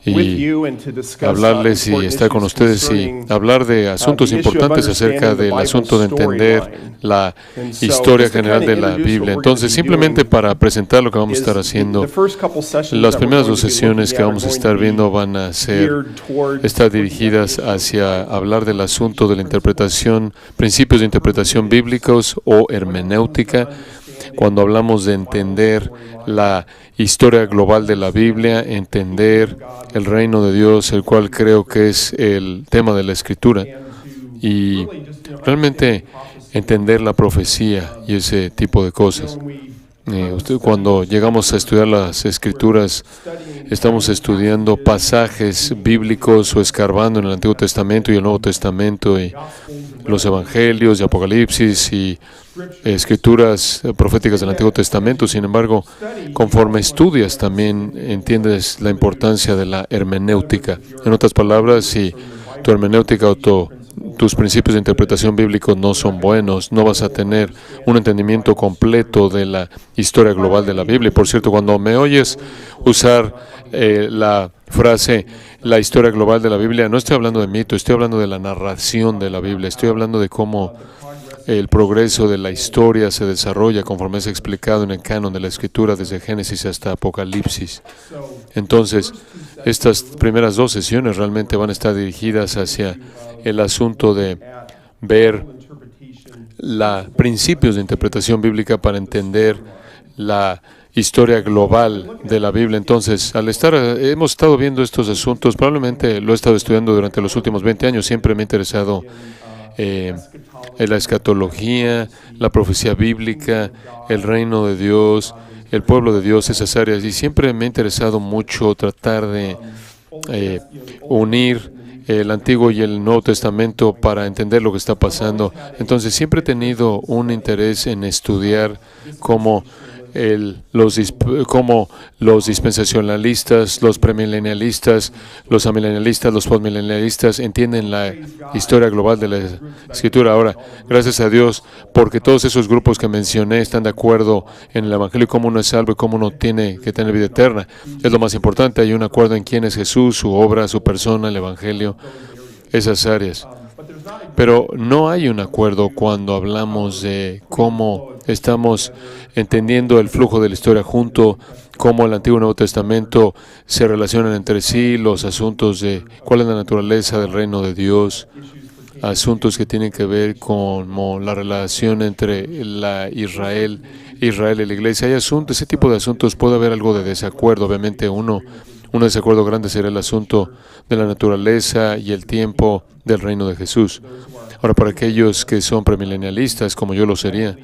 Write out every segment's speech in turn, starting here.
y hablarles y estar con ustedes y hablar de asuntos importantes acerca del asunto de entender la historia general de la Biblia. Entonces, simplemente para presentar lo que vamos a estar haciendo, las primeras dos sesiones que vamos a estar viendo van a estar dirigidas hacia hablar del asunto de la interpretación, principios de interpretación bíblicos o hermenéutica. Cuando hablamos de entender la historia global de la Biblia, entender el reino de Dios, el cual creo que es el tema de la Escritura, y realmente entender la profecía y ese tipo de cosas. Cuando llegamos a estudiar las Escrituras, estamos estudiando pasajes bíblicos o escarbando en el Antiguo Testamento y el Nuevo Testamento y los Evangelios y Apocalipsis y escrituras proféticas del Antiguo Testamento. Sin embargo, conforme estudias, también entiendes la importancia de la hermenéutica. En otras palabras, si tu hermenéutica o tus principios de interpretación bíblicos no son buenos, no vas a tener un entendimiento completo de la historia global de la Biblia. Y por cierto, cuando me oyes usar la frase la historia global de la Biblia, no estoy hablando de mito, estoy hablando de la narración de la Biblia, estoy hablando de cómo el progreso de la historia se desarrolla conforme es explicado en el canon de la Escritura desde Génesis hasta Apocalipsis. Entonces, estas primeras dos sesiones realmente van a estar dirigidas hacia el asunto de ver los principios de interpretación bíblica para entender la historia global de la Biblia. Entonces, hemos estado viendo estos asuntos, probablemente lo he estado estudiando durante los últimos 20 años, siempre me ha interesado en la escatología, la profecía bíblica, el reino de Dios, el pueblo de Dios, esas áreas, y siempre me ha interesado mucho tratar de unir el Antiguo y el Nuevo Testamento para entender lo que está pasando. Entonces, siempre he tenido un interés en estudiar cómo los dispensacionalistas, los premilenialistas, los amilenialistas, los postmilenialistas entienden la historia global de la Escritura. Ahora, gracias a Dios, porque todos esos grupos que mencioné están de acuerdo en el Evangelio, cómo uno es salvo y cómo uno tiene que tener vida eterna. Es lo más importante. Hay un acuerdo en quién es Jesús, su obra, su persona, el Evangelio, esas áreas. Pero no hay un acuerdo cuando hablamos de cómo estamos entendiendo el flujo de la historia junto, cómo el Antiguo y Nuevo Testamento se relacionan entre sí, los asuntos de cuál es la naturaleza del reino de Dios, asuntos que tienen que ver con la relación entre Israel y la Iglesia. Hay asuntos, ese tipo de asuntos puede haber algo de desacuerdo. Obviamente un desacuerdo grande será el asunto de la naturaleza y el tiempo del reino de Jesús. Ahora, para aquellos que son premilenialistas, como yo lo sería,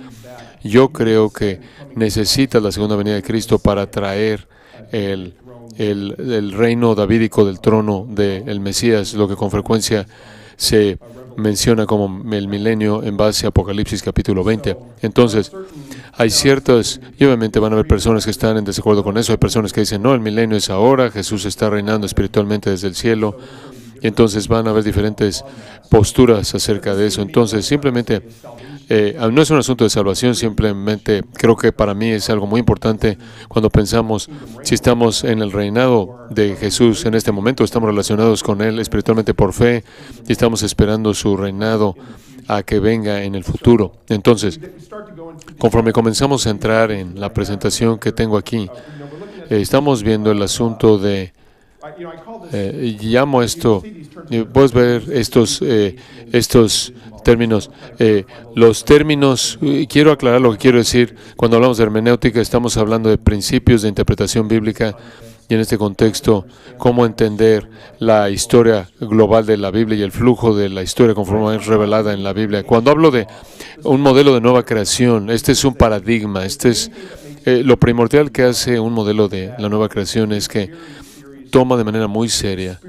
yo creo que necesitas la segunda venida de Cristo para traer el reino davídico del trono del Mesías, lo que con frecuencia se menciona como el milenio en base a Apocalipsis capítulo 20. Entonces, hay ciertas, y obviamente van a haber personas que están en desacuerdo con eso, hay personas que dicen, no, el milenio es ahora, Jesús está reinando espiritualmente desde el cielo, y entonces van a haber diferentes posturas acerca de eso. Entonces, simplemente, no es un asunto de salvación, simplemente creo que para mí es algo muy importante cuando pensamos si estamos en el reinado de Jesús en este momento, estamos relacionados con Él espiritualmente por fe y estamos esperando su reinado a que venga en el futuro. Entonces, conforme comenzamos a entrar en la presentación que tengo aquí, estamos viendo el asunto de llamo esto, puedes ver estos términos. Los términos, quiero aclarar lo que quiero decir. Cuando hablamos de hermenéutica, estamos hablando de principios de interpretación bíblica y en este contexto, cómo entender la historia global de la Biblia y el flujo de la historia conforme es revelada en la Biblia. Cuando hablo de un modelo de nueva creación, este es un paradigma, este es lo primordial que hace un modelo de la nueva creación es que toma de manera muy seria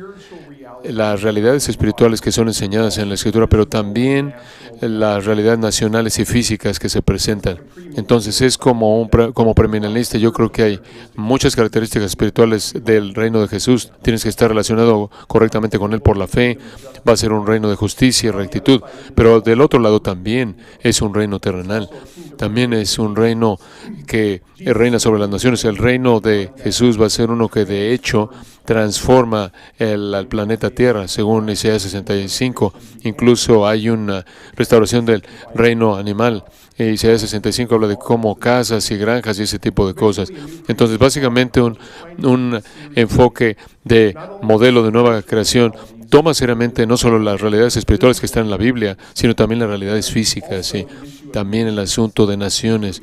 las realidades espirituales que son enseñadas en la Escritura, pero también las realidades nacionales y físicas que se presentan. Entonces, es como premilenialista, yo creo que hay muchas características espirituales del reino de Jesús. Tienes que estar relacionado correctamente con Él por la fe. Va a ser un reino de justicia y rectitud. Pero del otro lado también es un reino terrenal. También es un reino que reina sobre las naciones. El reino de Jesús va a ser uno que de hecho transforma al planeta Tierra, según Isaías 65. Incluso hay una restauración del reino animal. Isaías 65 habla de cómo casas y granjas y ese tipo de cosas. Entonces, básicamente un enfoque de modelo de nueva creación toma seriamente no solo las realidades espirituales que están en la Biblia, sino también las realidades físicas y también el asunto de naciones,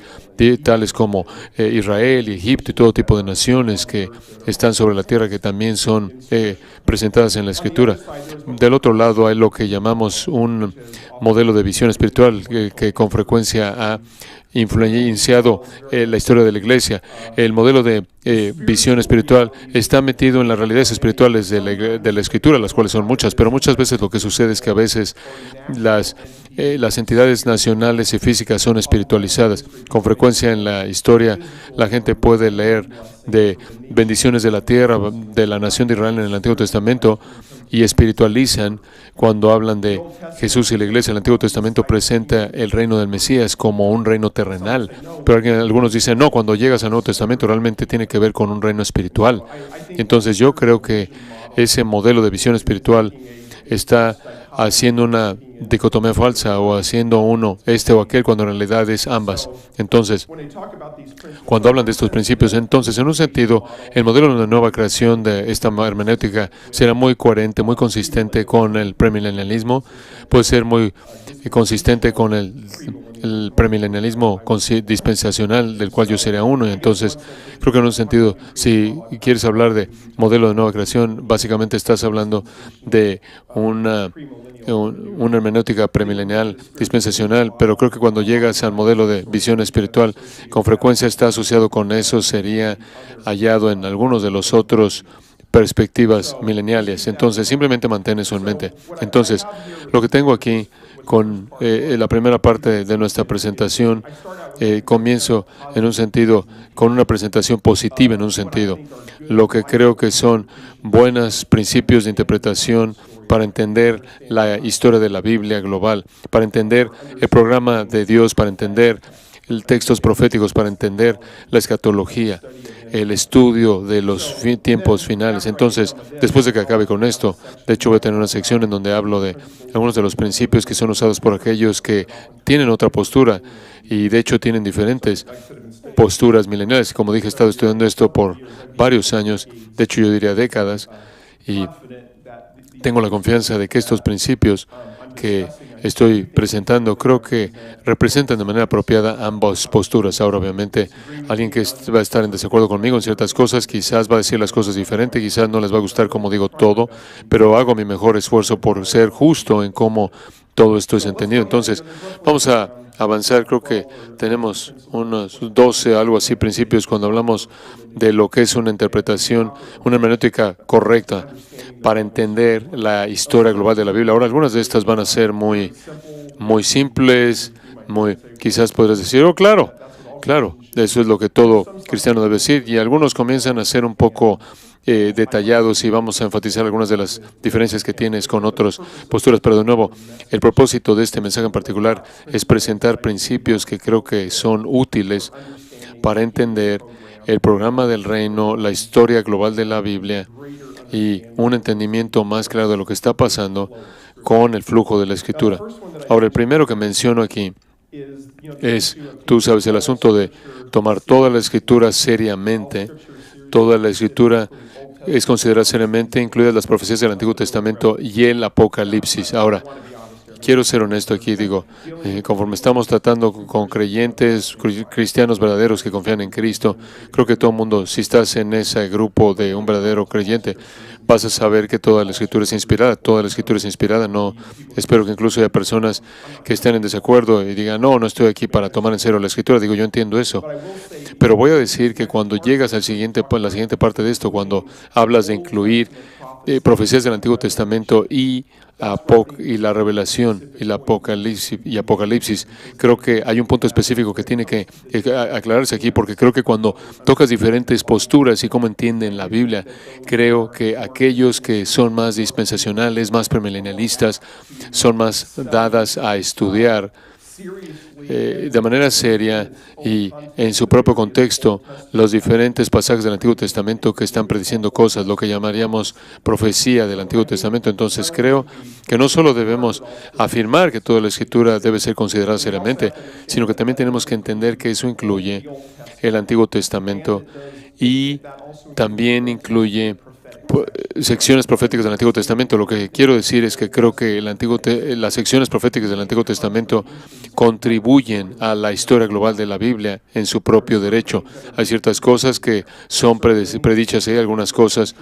tales como Israel y Egipto y todo tipo de naciones que están sobre la tierra que también son presentadas en la Escritura. Del otro lado hay lo que llamamos un modelo de visión espiritual que con frecuencia ha influenciado la historia de la Iglesia. El modelo de visión espiritual está metido en las realidades espirituales de la Escritura, las cuales son muchas, pero muchas veces lo que sucede es que a veces las entidades nacionales y físicas son espiritualizadas. Con frecuencia en la historia la gente puede leer de bendiciones de la tierra, de la nación de Israel en el Antiguo Testamento, y espiritualizan cuando hablan de Jesús y la Iglesia. El Antiguo Testamento presenta el reino del Mesías como un reino terrenal, pero algunos dicen, no, cuando llegas al Nuevo Testamento realmente tiene que ver con un reino espiritual. Entonces yo creo que ese modelo de visión espiritual está haciendo una dicotomía falsa o haciendo uno este o aquel cuando en realidad es ambas. Entonces, cuando hablan de estos principios, entonces en un sentido, el modelo de nueva creación de esta hermenéutica será muy coherente, muy consistente con el premilenialismo, puede ser muy consistente con el premilenialismo dispensacional del cual yo seré uno. Entonces, creo que en un sentido, si quieres hablar de modelo de nueva creación, básicamente estás hablando de una hermenéutica premilenial, dispensacional, pero creo que cuando llegas al modelo de visión espiritual, con frecuencia está asociado con eso, sería hallado en algunos de los otros perspectivas mileniales. Entonces, simplemente mantén eso en mente. Entonces, lo que tengo aquí con la primera parte de nuestra presentación, comienzo en un sentido con una presentación positiva en un sentido. Lo que creo que son buenos principios de interpretación para entender la historia de la Biblia global, para entender el programa de Dios, para entender textos proféticos, para entender la escatología, el estudio de los tiempos finales. Entonces, después de que acabe con esto, de hecho voy a tener una sección en donde hablo de algunos de los principios que son usados por aquellos que tienen otra postura y de hecho tienen diferentes posturas mileniales. Como dije, he estado estudiando esto por varios años, de hecho yo diría décadas, y tengo la confianza de que estos principios que estoy presentando creo que representan de manera apropiada ambas posturas. Ahora, obviamente, alguien que va a estar en desacuerdo conmigo en ciertas cosas, quizás va a decir las cosas diferentes, quizás no les va a gustar como digo todo, pero hago mi mejor esfuerzo por ser justo en cómo todo esto es entendido. Entonces, vamos a avanzar. Creo que tenemos unos 12, algo así, principios cuando hablamos de lo que es una interpretación, una hermenéutica correcta para entender la historia global de la Biblia. Ahora, algunas de estas van a ser muy simples, quizás podrás decir, oh, claro, eso es lo que todo cristiano debe decir, y algunos comienzan a ser un poco detallados y vamos a enfatizar algunas de las diferencias que tienes con otras posturas, pero de nuevo, el propósito de este mensaje en particular es presentar principios que creo que son útiles para entender el programa del reino, la historia global de la Biblia y un entendimiento más claro de lo que está pasando con el flujo de la Escritura. Ahora, el primero que menciono aquí es, tú sabes, el asunto de tomar toda la Escritura seriamente. Toda la Escritura es considerada seriamente, incluidas las profecías del Antiguo Testamento y el Apocalipsis. Ahora, quiero ser honesto aquí, digo, conforme estamos tratando con creyentes, cristianos verdaderos que confían en Cristo, creo que todo el mundo, si estás en ese grupo de un verdadero creyente, vas a saber que toda la Escritura es inspirada. Toda la Escritura es inspirada. No, espero que incluso haya personas que estén en desacuerdo y digan, no estoy aquí para tomar en serio la Escritura. Digo, yo entiendo eso. Pero voy a decir que cuando llegas la siguiente parte de esto, cuando hablas de incluir profecías del Antiguo Testamento y la revelación y el Apocalipsis, creo que hay un punto específico que tiene que aclararse aquí, porque creo que cuando tocas diferentes posturas y cómo entienden la Biblia, creo que aquellos que son más dispensacionales, más premilenialistas, son más dadas a estudiar de manera seria y en su propio contexto los diferentes pasajes del Antiguo Testamento que están prediciendo cosas, lo que llamaríamos profecía del Antiguo Testamento. Entonces creo que no solo debemos afirmar que toda la Escritura debe ser considerada seriamente, sino que también tenemos que entender que eso incluye el Antiguo Testamento y también incluye secciones proféticas del Antiguo Testamento. Lo que quiero decir es que creo que las secciones proféticas del Antiguo Testamento contribuyen a la historia global de la Biblia en su propio derecho. Hay ciertas cosas que son predichas y hay algunas cosas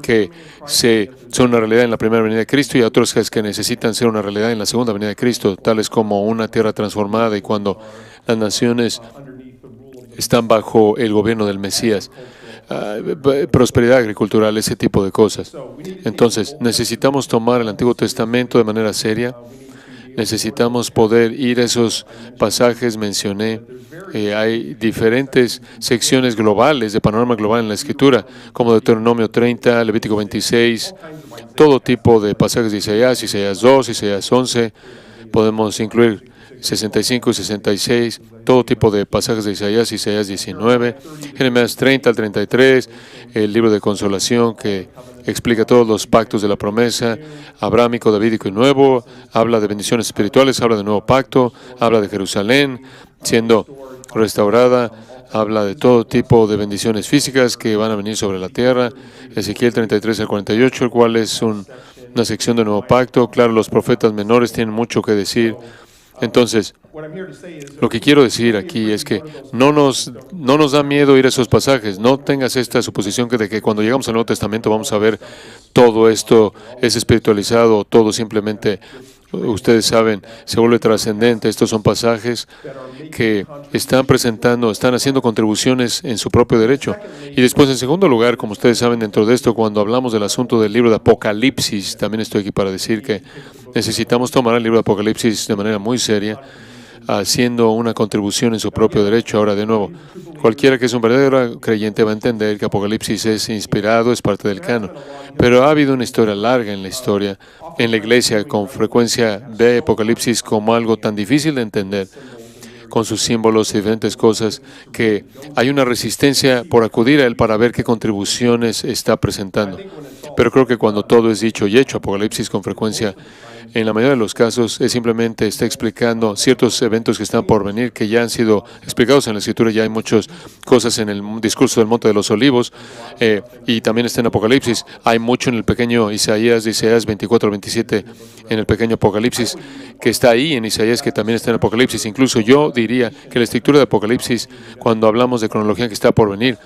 que son una realidad en la primera venida de Cristo y otras que necesitan ser una realidad en la segunda venida de Cristo, tales como una tierra transformada y cuando las naciones están bajo el gobierno del Mesías. Prosperidad agricultural, ese tipo de cosas. Entonces, necesitamos tomar el Antiguo Testamento de manera seria. Necesitamos poder ir a esos pasajes. Mencioné, hay diferentes secciones globales, de panorama global en la Escritura, como Deuteronomio 30, Levítico 26, todo tipo de pasajes de Isaías 2, Isaías 11. Podemos incluir 65 y 66, todo tipo de pasajes de Isaías 19, Jeremías 30 al 33, el libro de consolación que explica todos los pactos de la promesa, abrámico, davídico y nuevo, habla de bendiciones espirituales, habla de nuevo pacto, habla de Jerusalén siendo restaurada, habla de todo tipo de bendiciones físicas que van a venir sobre la tierra, Ezequiel 33 al 48, el cual es una sección de nuevo pacto. Claro, los profetas menores tienen mucho que decir. Entonces, lo que quiero decir aquí es que no nos da miedo ir a esos pasajes. No tengas esta suposición de que cuando llegamos al Nuevo Testamento vamos a ver todo esto es espiritualizado, todo simplemente, ustedes saben, se vuelve trascendente. Estos son pasajes que están haciendo contribuciones en su propio derecho. Y después, en segundo lugar, como ustedes saben, dentro de esto, cuando hablamos del asunto del libro de Apocalipsis, también estoy aquí para decir que necesitamos tomar el libro de Apocalipsis de manera muy seria, haciendo una contribución en su propio derecho. Ahora, de nuevo, cualquiera que es un verdadero creyente va a entender que Apocalipsis es inspirado, es parte del canon. Pero ha habido una historia larga en la iglesia, con frecuencia ve Apocalipsis como algo tan difícil de entender, con sus símbolos y diferentes cosas, que hay una resistencia por acudir a él para ver qué contribuciones está presentando. Pero creo que cuando todo es dicho y hecho, Apocalipsis con frecuencia, en la mayoría de los casos, simplemente está explicando ciertos eventos que están por venir, que ya han sido explicados en la Escritura. Ya hay muchas cosas en el discurso del Monte de los Olivos, y también está en Apocalipsis. Hay mucho en el pequeño Isaías 24 al 27, en el pequeño Apocalipsis, que está ahí en Isaías, que también está en Apocalipsis. Incluso yo diría que la escritura de Apocalipsis, cuando hablamos de cronología que está por venir,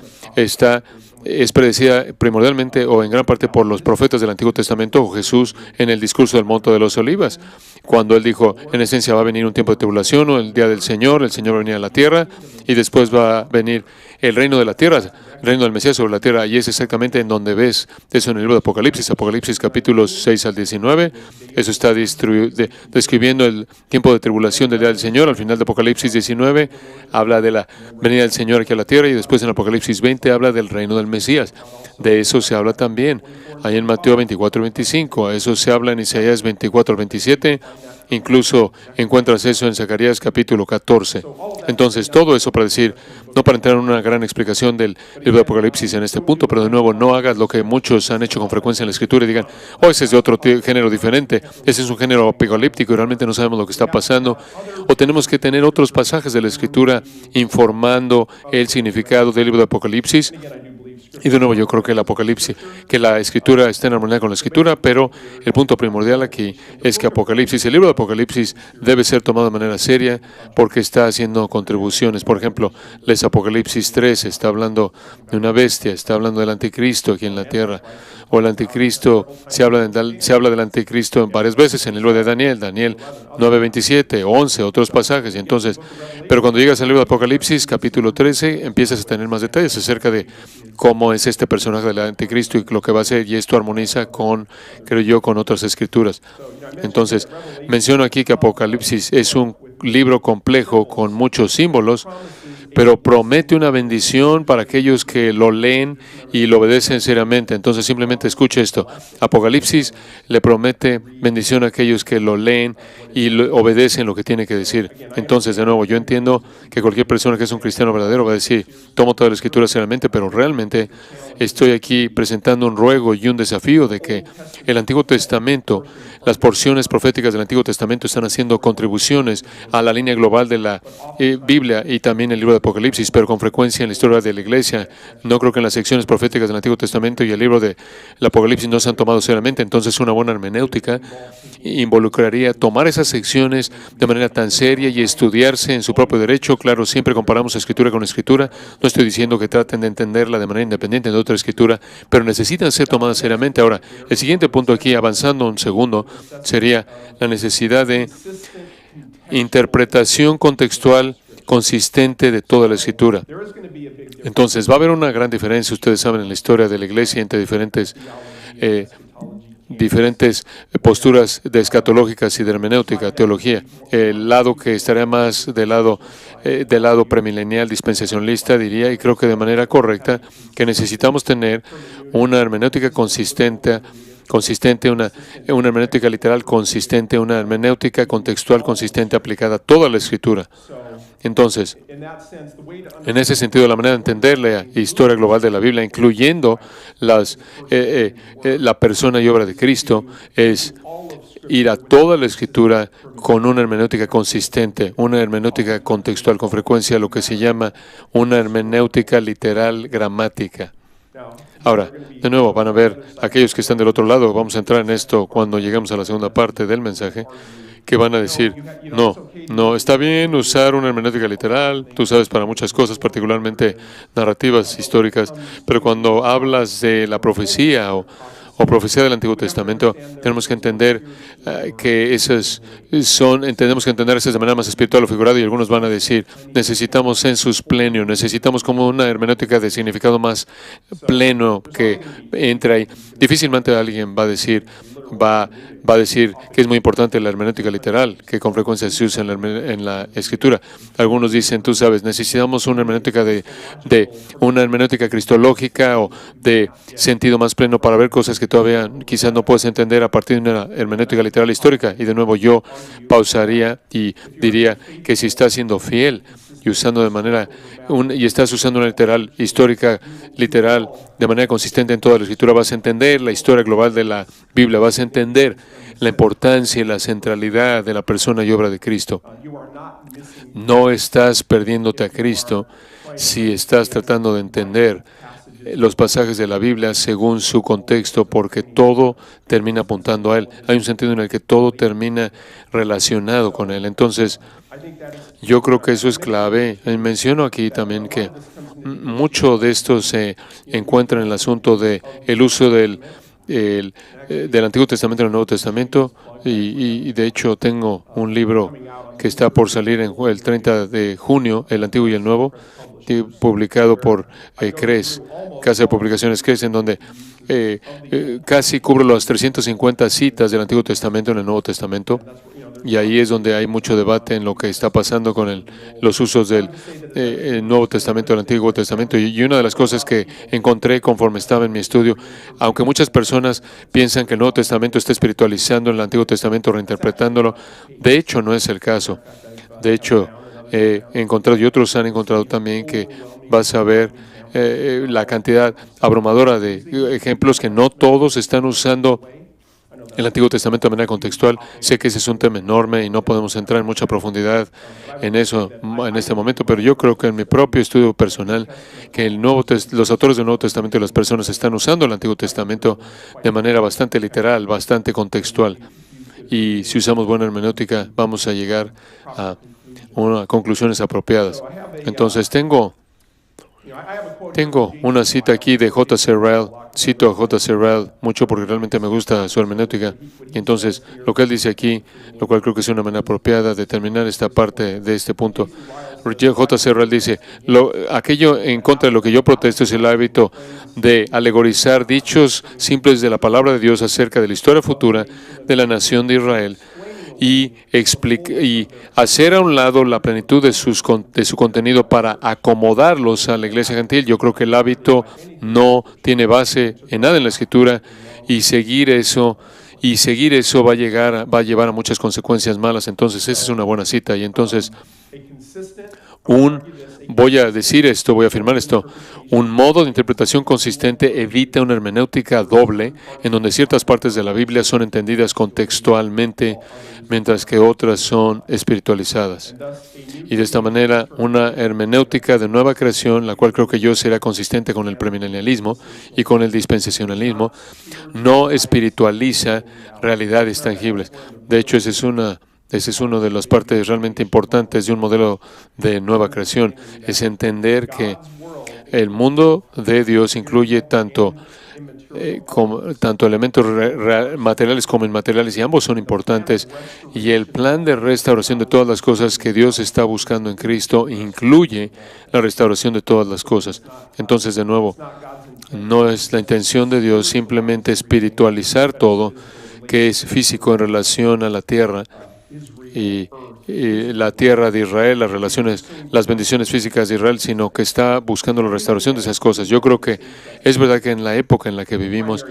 es predecida primordialmente o en gran parte por los profetas del Antiguo Testamento o Jesús en el discurso del Monte de los Olivos, cuando Él dijo, en esencia va a venir un tiempo de tribulación o el día del Señor, el Señor va a venir a la tierra y después va a venir el reino de la tierra, el reino del Mesías sobre la tierra, y es exactamente en donde ves eso en el libro de Apocalipsis, Apocalipsis capítulos 6 al 19, eso está describiendo el tiempo de tribulación del día del Señor. Al final de Apocalipsis 19 habla de la venida del Señor aquí a la tierra y después en Apocalipsis 20 habla del reino del Mesías. De eso se habla también ahí en Mateo 24 y 25, eso se habla en Isaías 24 al 27, incluso encuentras eso en Zacarías capítulo 14. Entonces, todo eso para decir, no para entrar en una gran explicación del libro de Apocalipsis en este punto, pero de nuevo, no hagas lo que muchos han hecho con frecuencia en la Escritura y digan, ese es de otro género diferente, ese es un género apocalíptico y realmente no sabemos lo que está pasando. O tenemos que tener otros pasajes de la Escritura informando el significado del libro de Apocalipsis. Y de nuevo, yo creo que la Escritura está en armonía con la Escritura, pero el punto primordial aquí es que el libro de Apocalipsis debe ser tomado de manera seria porque está haciendo contribuciones. Por ejemplo, les Apocalipsis 3 está hablando de una bestia, está hablando del anticristo aquí en la tierra. O el anticristo, se habla del anticristo en varias veces en el libro de Daniel 9:27, 11, otros pasajes. Y entonces, pero cuando llegas al libro de Apocalipsis, capítulo 13, empiezas a tener más detalles acerca de cómo es este personaje del anticristo y lo que va a hacer, y esto armoniza creo yo, con otras escrituras. Entonces, menciono aquí que Apocalipsis es un libro complejo con muchos símbolos, pero promete una bendición para aquellos que lo leen y lo obedecen seriamente. Entonces simplemente escuche esto. Apocalipsis le promete bendición a aquellos que lo leen y obedecen lo que tiene que decir. Entonces, de nuevo, yo entiendo que cualquier persona que es un cristiano verdadero va a decir, tomo toda la Escritura seriamente, pero realmente estoy aquí presentando un ruego y un desafío de que el Antiguo Testamento, las porciones proféticas del Antiguo Testamento están haciendo contribuciones a la línea global de la Biblia y también el libro de Apocalipsis, pero con frecuencia en la historia de la Iglesia, no creo que en las secciones proféticas del Antiguo Testamento y el libro del Apocalipsis no se han tomado seriamente. Entonces, una buena hermenéutica involucraría tomar esas secciones de manera tan seria y estudiarse en su propio derecho. Claro, siempre comparamos Escritura con Escritura. No estoy diciendo que traten de entenderla de manera independiente de otra Escritura, pero necesitan ser tomadas seriamente. Ahora, el siguiente punto aquí, avanzando un segundo, sería la necesidad de interpretación contextual consistente de toda la Escritura. Entonces, va a haber una gran diferencia, ustedes saben, en la historia de la Iglesia entre diferentes posturas de escatológicas y de hermenéutica, teología. El lado que estaría más del lado premilenial, dispensacionalista, diría, y creo que de manera correcta, que necesitamos tener una hermenéutica consistente, una hermenéutica literal consistente, una hermenéutica contextual consistente aplicada a toda la Escritura. Entonces, en ese sentido, la manera de entender la historia global de la Biblia, incluyendo la persona y obra de Cristo, es ir a toda la Escritura con una hermenéutica consistente, una hermenéutica contextual, con frecuencia lo que se llama una hermenéutica literal gramática. Ahora, de nuevo, van a ver aquellos que están del otro lado, vamos a entrar en esto cuando lleguemos a la segunda parte del mensaje, que van a decir, no, está bien usar una hermenéutica literal, tú sabes, para muchas cosas, particularmente narrativas históricas, pero cuando hablas de la profecía o profecía del Antiguo Testamento, tenemos que entender tenemos que entender esas de manera más espiritual o figurada, y algunos van a decir, necesitamos sensus plenior, necesitamos como una hermenéutica de significado más pleno que entre ahí. Difícilmente alguien va a decir que es muy importante la hermenéutica literal, que con frecuencia se usa en la Escritura. Algunos dicen, tú sabes, necesitamos una hermenéutica una hermenéutica cristológica o de sentido más pleno para ver cosas que todavía quizás no puedes entender a partir de una hermenéutica literal histórica. Y de nuevo yo pausaría y diría que si estás siendo fiel y usando y estás usando una histórica literal de manera consistente en toda la Escritura, vas a entender la historia global de la Biblia, vas a entender la importancia y la centralidad de la persona y obra de Cristo. No estás perdiéndote a Cristo si estás tratando de entender los pasajes de la Biblia según su contexto, porque todo termina apuntando a Él. Hay un sentido en el que todo termina relacionado con Él. Entonces, yo creo que eso es clave. Menciono aquí también que mucho de esto se encuentra en el asunto del uso del Antiguo Testamento en el Nuevo Testamento, y de hecho tengo un libro que está por salir el 30 de junio, El Antiguo y el Nuevo, publicado por CRES, Casa de Publicaciones CRES, en donde casi cubro las 350 citas del Antiguo Testamento en el Nuevo Testamento, y ahí es donde hay mucho debate en lo que está pasando con los usos del Nuevo Testamento y del Antiguo Testamento. Y una de las cosas que encontré conforme estaba en mi estudio, aunque muchas personas piensan que el Nuevo Testamento está espiritualizando el Antiguo Testamento, reinterpretándolo, de hecho no es el caso. De hecho, he encontrado, y otros han encontrado también, que vas a ver la cantidad abrumadora de ejemplos que no todos están usando el Antiguo Testamento de manera contextual. Sé que ese es un tema enorme y no podemos entrar en mucha profundidad en eso en este momento, pero yo creo que en mi propio estudio personal, que los autores del Nuevo Testamento y las personas están usando el Antiguo Testamento de manera bastante literal, bastante contextual. Y si usamos buena hermenéutica, vamos a llegar a conclusiones apropiadas. Entonces, tengo una cita aquí de J.C. Ryle. Cito a J.C. Ryle mucho porque realmente me gusta su hermenéutica. Y entonces, lo que él dice aquí, lo cual creo que es una manera apropiada de terminar esta parte de este punto. J.C. Ryle dice, aquello en contra de lo que yo protesto es el hábito de alegorizar dichos simples de la palabra de Dios acerca de la historia futura de la nación de Israel y hacer a un lado la plenitud de su contenido para acomodarlos a la iglesia gentil. Yo creo que el hábito no tiene base en nada en la Escritura y seguir eso va a llevar a muchas consecuencias malas. Entonces, esa es una buena cita. Y entonces, voy a decir esto, voy a afirmar esto, un modo de interpretación consistente evita una hermenéutica doble, en donde ciertas partes de la Biblia son entendidas contextualmente, mientras que otras son espiritualizadas. Y de esta manera, una hermenéutica de nueva creación, la cual creo que yo será consistente con el premilenialismo y con el dispensacionalismo, no espiritualiza realidades tangibles. De hecho, esa es una de las partes realmente importantes de un modelo de nueva creación, es entender que el mundo de Dios incluye tanto elementos materiales como inmateriales, y ambos son importantes, y el plan de restauración de todas las cosas que Dios está buscando en Cristo incluye la restauración de todas las cosas. Entonces, de nuevo, no es la intención de Dios simplemente espiritualizar todo que es físico en relación a la tierra, y la tierra de Israel, las bendiciones físicas de Israel, sino que está buscando la restauración de esas cosas. Yo creo que es verdad que en la época en la que vivimos,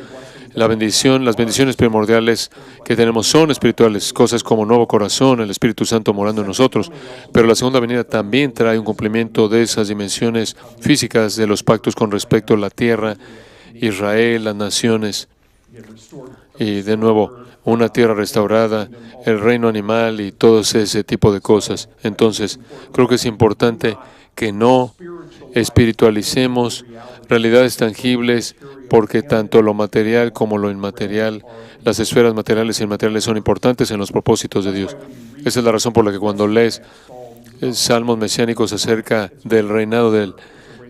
las bendiciones primordiales que tenemos son espirituales, cosas como nuevo corazón, el Espíritu Santo morando en nosotros, pero la segunda venida también trae un cumplimiento de esas dimensiones físicas de los pactos con respecto a la tierra, Israel, las naciones, y de nuevo, una tierra restaurada, el reino animal y todo ese tipo de cosas. Entonces, creo que es importante que no espiritualicemos realidades tangibles, porque tanto lo material como lo inmaterial, las esferas materiales e inmateriales son importantes en los propósitos de Dios. Esa es la razón por la que cuando lees salmos mesiánicos acerca del reinado del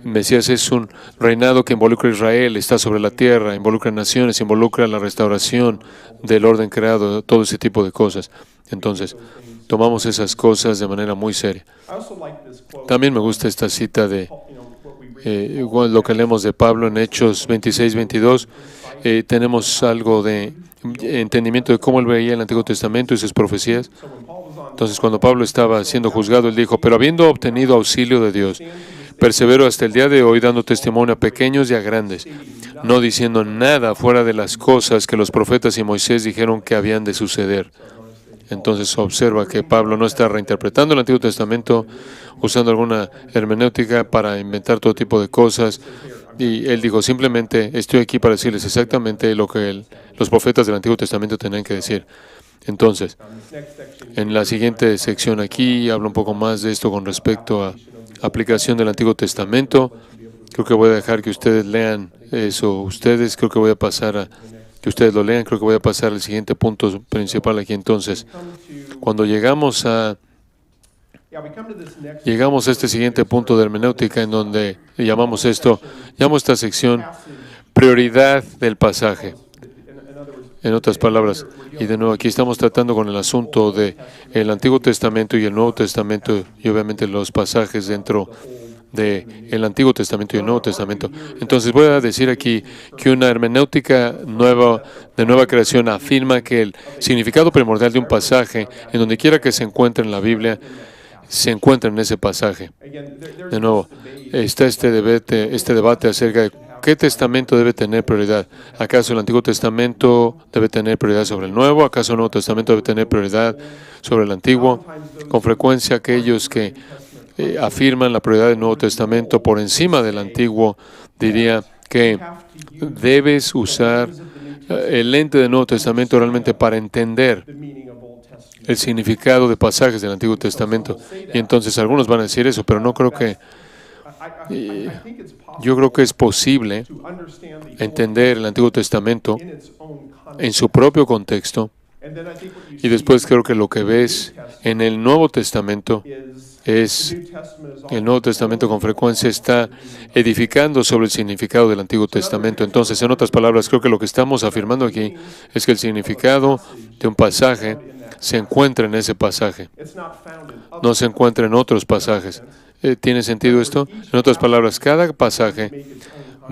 Mesías, es un reinado que involucra a Israel, está sobre la tierra, involucra naciones, involucra la restauración del orden creado, todo ese tipo de cosas. Entonces, tomamos esas cosas de manera muy seria. También me gusta esta cita de lo que leemos de Pablo en Hechos 26-22. Tenemos algo de entendimiento de cómo él veía el Antiguo Testamento y sus profecías. Entonces, cuando Pablo estaba siendo juzgado, él dijo: pero habiendo obtenido auxilio de Dios, persevero hasta el día de hoy, dando testimonio a pequeños y a grandes, no diciendo nada fuera de las cosas que los profetas y Moisés dijeron que habían de suceder. Entonces observa que Pablo no está reinterpretando el Antiguo Testamento, usando alguna hermenéutica para inventar todo tipo de cosas. Y él dijo: simplemente estoy aquí para decirles exactamente lo que los profetas del Antiguo Testamento tenían que decir. Entonces, en la siguiente sección aquí hablo un poco más de esto con respecto a aplicación del Antiguo Testamento. Creo que voy a dejar que ustedes lean eso. Creo que voy a pasar a que ustedes lo lean. Creo que voy a pasar al siguiente punto principal aquí. Entonces, cuando llegamos a este siguiente punto de hermenéutica, en donde llamo esta sección prioridad del pasaje. En otras palabras, y de nuevo aquí estamos tratando con el asunto de el Antiguo Testamento y el Nuevo Testamento, y obviamente los pasajes dentro del Antiguo Testamento y el Nuevo Testamento. Entonces voy a decir aquí que una hermenéutica de nueva creación afirma que el significado primordial de un pasaje, en donde quiera que se encuentre en la Biblia, se encuentra en ese pasaje. De nuevo, está este debate acerca de ¿qué testamento debe tener prioridad? ¿Acaso el Antiguo Testamento debe tener prioridad sobre el Nuevo? ¿Acaso el Nuevo Testamento debe tener prioridad sobre el Antiguo? Con frecuencia aquellos que afirman la prioridad del Nuevo Testamento por encima del Antiguo, diría que debes usar el lente del Nuevo Testamento realmente para entender el significado de pasajes del Antiguo Testamento. Y entonces algunos van a decir eso, pero no creo que... Yo creo que es posible entender el Antiguo Testamento en su propio contexto, y después creo que lo que ves en el Nuevo Testamento es el Nuevo Testamento con frecuencia está edificando sobre el significado del Antiguo Testamento. Entonces, en otras palabras, creo que lo que estamos afirmando aquí es que el significado de un pasaje se encuentra en ese pasaje, no se encuentra en otros pasajes. ¿Tiene sentido esto? En otras palabras, cada pasaje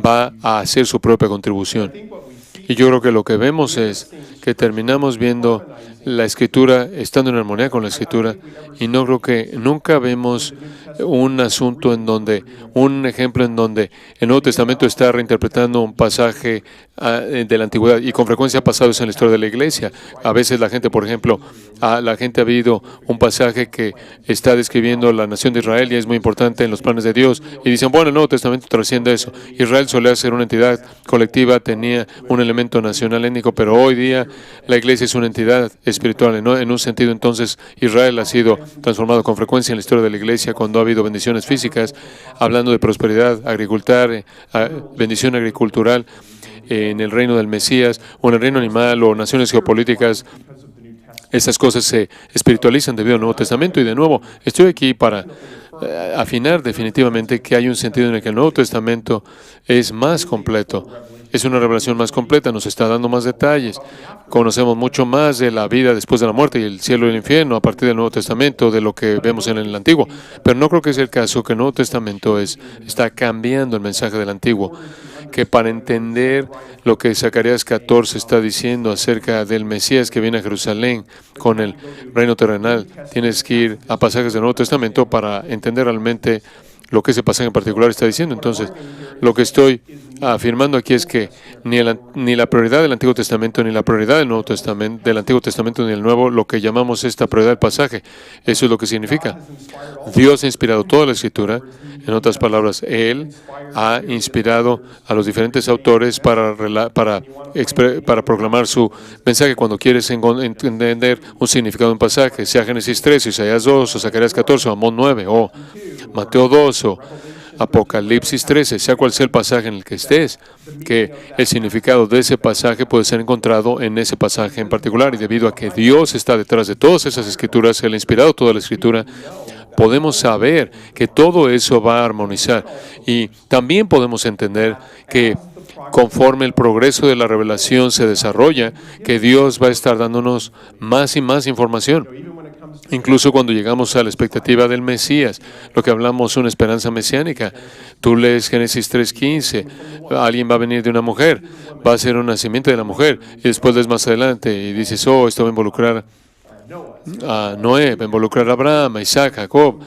va a hacer su propia contribución. Y yo creo que lo que vemos es que terminamos viendo la Escritura, estando en armonía con la Escritura, y no creo que nunca vemos un asunto un ejemplo en donde el Nuevo Testamento está reinterpretando un pasaje de la Antigüedad, y con frecuencia ha pasado eso en la historia de la Iglesia. A veces la gente, por ejemplo, ha habido un pasaje que está describiendo la nación de Israel y es muy importante en los planes de Dios, y dicen, bueno, el Nuevo Testamento trasciende eso. Israel solía ser una entidad colectiva, tenía un elemento nacional étnico, pero hoy día la Iglesia es una entidad espiritual, ¿no? En un sentido, entonces, Israel ha sido transformado con frecuencia en la historia de la Iglesia cuando ha habido bendiciones físicas, hablando de prosperidad, bendición agricultural en el reino del Mesías, o en el reino animal, o naciones geopolíticas. Esas cosas se espiritualizan debido al Nuevo Testamento. Y de nuevo, estoy aquí para afinar definitivamente que hay un sentido en el que el Nuevo Testamento es más completo. Es una revelación más completa, nos está dando más detalles. Conocemos mucho más de la vida después de la muerte y el cielo y el infierno a partir del Nuevo Testamento de lo que vemos en el Antiguo. Pero no creo que sea el caso que el Nuevo Testamento está cambiando el mensaje del Antiguo. Que para entender lo que Zacarías 14 está diciendo acerca del Mesías que viene a Jerusalén con el reino terrenal, tienes que ir a pasajes del Nuevo Testamento para entender realmente lo que ese pasaje en particular está diciendo. Entonces, lo que estoy afirmando aquí es que ni la prioridad del Antiguo Testamento, ni la prioridad del Nuevo Testamento, del Antiguo Testamento ni del Nuevo, lo que llamamos esta prioridad del pasaje, eso es lo que significa. Dios ha inspirado toda la Escritura. En otras palabras, Él ha inspirado a los diferentes autores para proclamar su mensaje. Cuando quieres entender un significado de un pasaje, sea Génesis 3, Isaías 2, o Zacarías 14, o Amós 9, o Mateo 2, o Apocalipsis 13, sea cual sea el pasaje en el que estés, que el significado de ese pasaje puede ser encontrado en ese pasaje en particular. Y debido a que Dios está detrás de todas esas escrituras, Él ha inspirado toda la Escritura, podemos saber que todo eso va a armonizar. Y también podemos entender que conforme el progreso de la revelación se desarrolla, que Dios va a estar dándonos más y más información. Incluso cuando llegamos a la expectativa del Mesías, lo que hablamos, una esperanza mesiánica. Tú lees Génesis 3:15, alguien va a venir de una mujer, va a ser un nacimiento de la mujer, y después lees más adelante y dices, esto va a involucrar a Noé, va a involucrar a Abraham, a Isaac, a Jacob,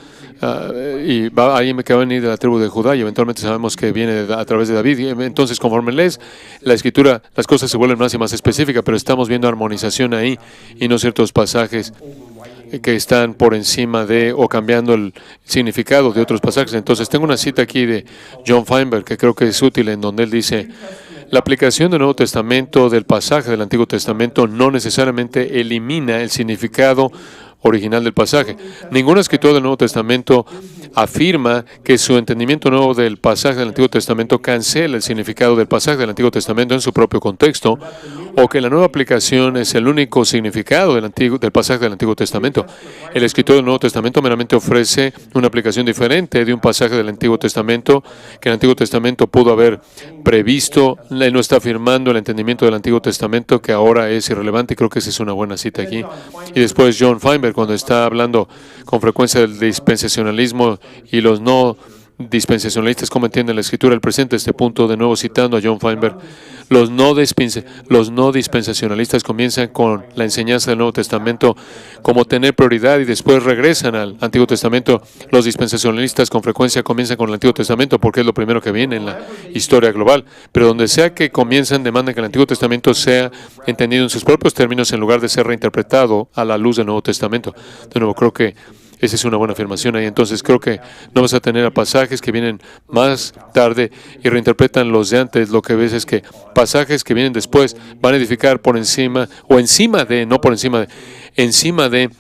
y alguien que va a venir de la tribu de Judá, y eventualmente sabemos que viene a través de David. Y entonces, conforme lees la Escritura, las cosas se vuelven más y más específicas, pero estamos viendo armonización ahí, y no ciertos pasajes que están por encima de o cambiando el significado de otros pasajes. Entonces, tengo una cita aquí de John Feinberg que creo que es útil, en donde él dice, la aplicación del Nuevo Testamento del pasaje del Antiguo Testamento no necesariamente elimina el significado original del pasaje. Ningún escritor del Nuevo Testamento afirma que su entendimiento nuevo del pasaje del Antiguo Testamento cancela el significado del pasaje del Antiguo Testamento en su propio contexto, o que la nueva aplicación es el único significado del pasaje del Antiguo Testamento. El escritor del Nuevo Testamento meramente ofrece una aplicación diferente de un pasaje del Antiguo Testamento que el Antiguo Testamento pudo haber previsto. Él no está afirmando el entendimiento del Antiguo Testamento que ahora es irrelevante, y creo que esa es una buena cita aquí. Y después John Feinberg, cuando está hablando con frecuencia del dispensacionalismo y los no dispensacionalistas, cómo entienden la Escritura, él presenta este punto de nuevo citando a John Feinberg. Los no dispensacionalistas comienzan con la enseñanza del Nuevo Testamento como tener prioridad y después regresan al Antiguo Testamento. Los dispensacionalistas con frecuencia comienzan con el Antiguo Testamento porque es lo primero que viene en la historia global. Pero donde sea que comienzan, demandan que el Antiguo Testamento sea entendido en sus propios términos en lugar de ser reinterpretado a la luz del Nuevo Testamento. De nuevo, creo que esa es una buena afirmación ahí. Entonces, creo que no vas a tener a pasajes que vienen más tarde y reinterpretan los de antes. Lo que ves es que pasajes que vienen después van a edificar por encima, o encima de, no por encima de, encima de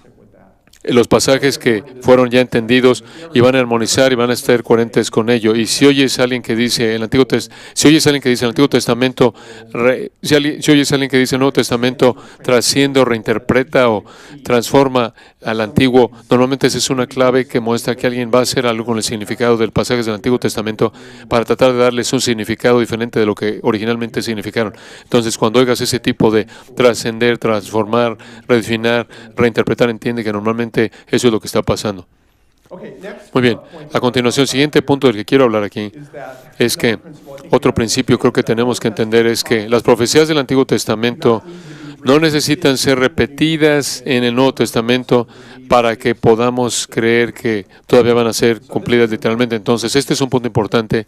los pasajes que fueron ya entendidos, y van a armonizar y van a estar coherentes con ello. Y si oyes a alguien que dice el Antiguo Testamento, si oyes a alguien que dice el Nuevo Testamento trasciende o reinterpreta o transforma al Antiguo, normalmente esa es una clave que muestra que alguien va a hacer algo con el significado del pasaje del Antiguo Testamento para tratar de darles un significado diferente de lo que originalmente significaron. Entonces, cuando oigas ese tipo de trascender, transformar, redefinir, reinterpretar, entiende que normalmente eso es lo que está pasando. Muy bien. A continuación, el siguiente punto del que quiero hablar aquí es que otro principio creo que tenemos que entender es que las profecías del Antiguo Testamento no necesitan ser repetidas en el Nuevo Testamento para que podamos creer que todavía van a ser cumplidas literalmente. Entonces, este es un punto importante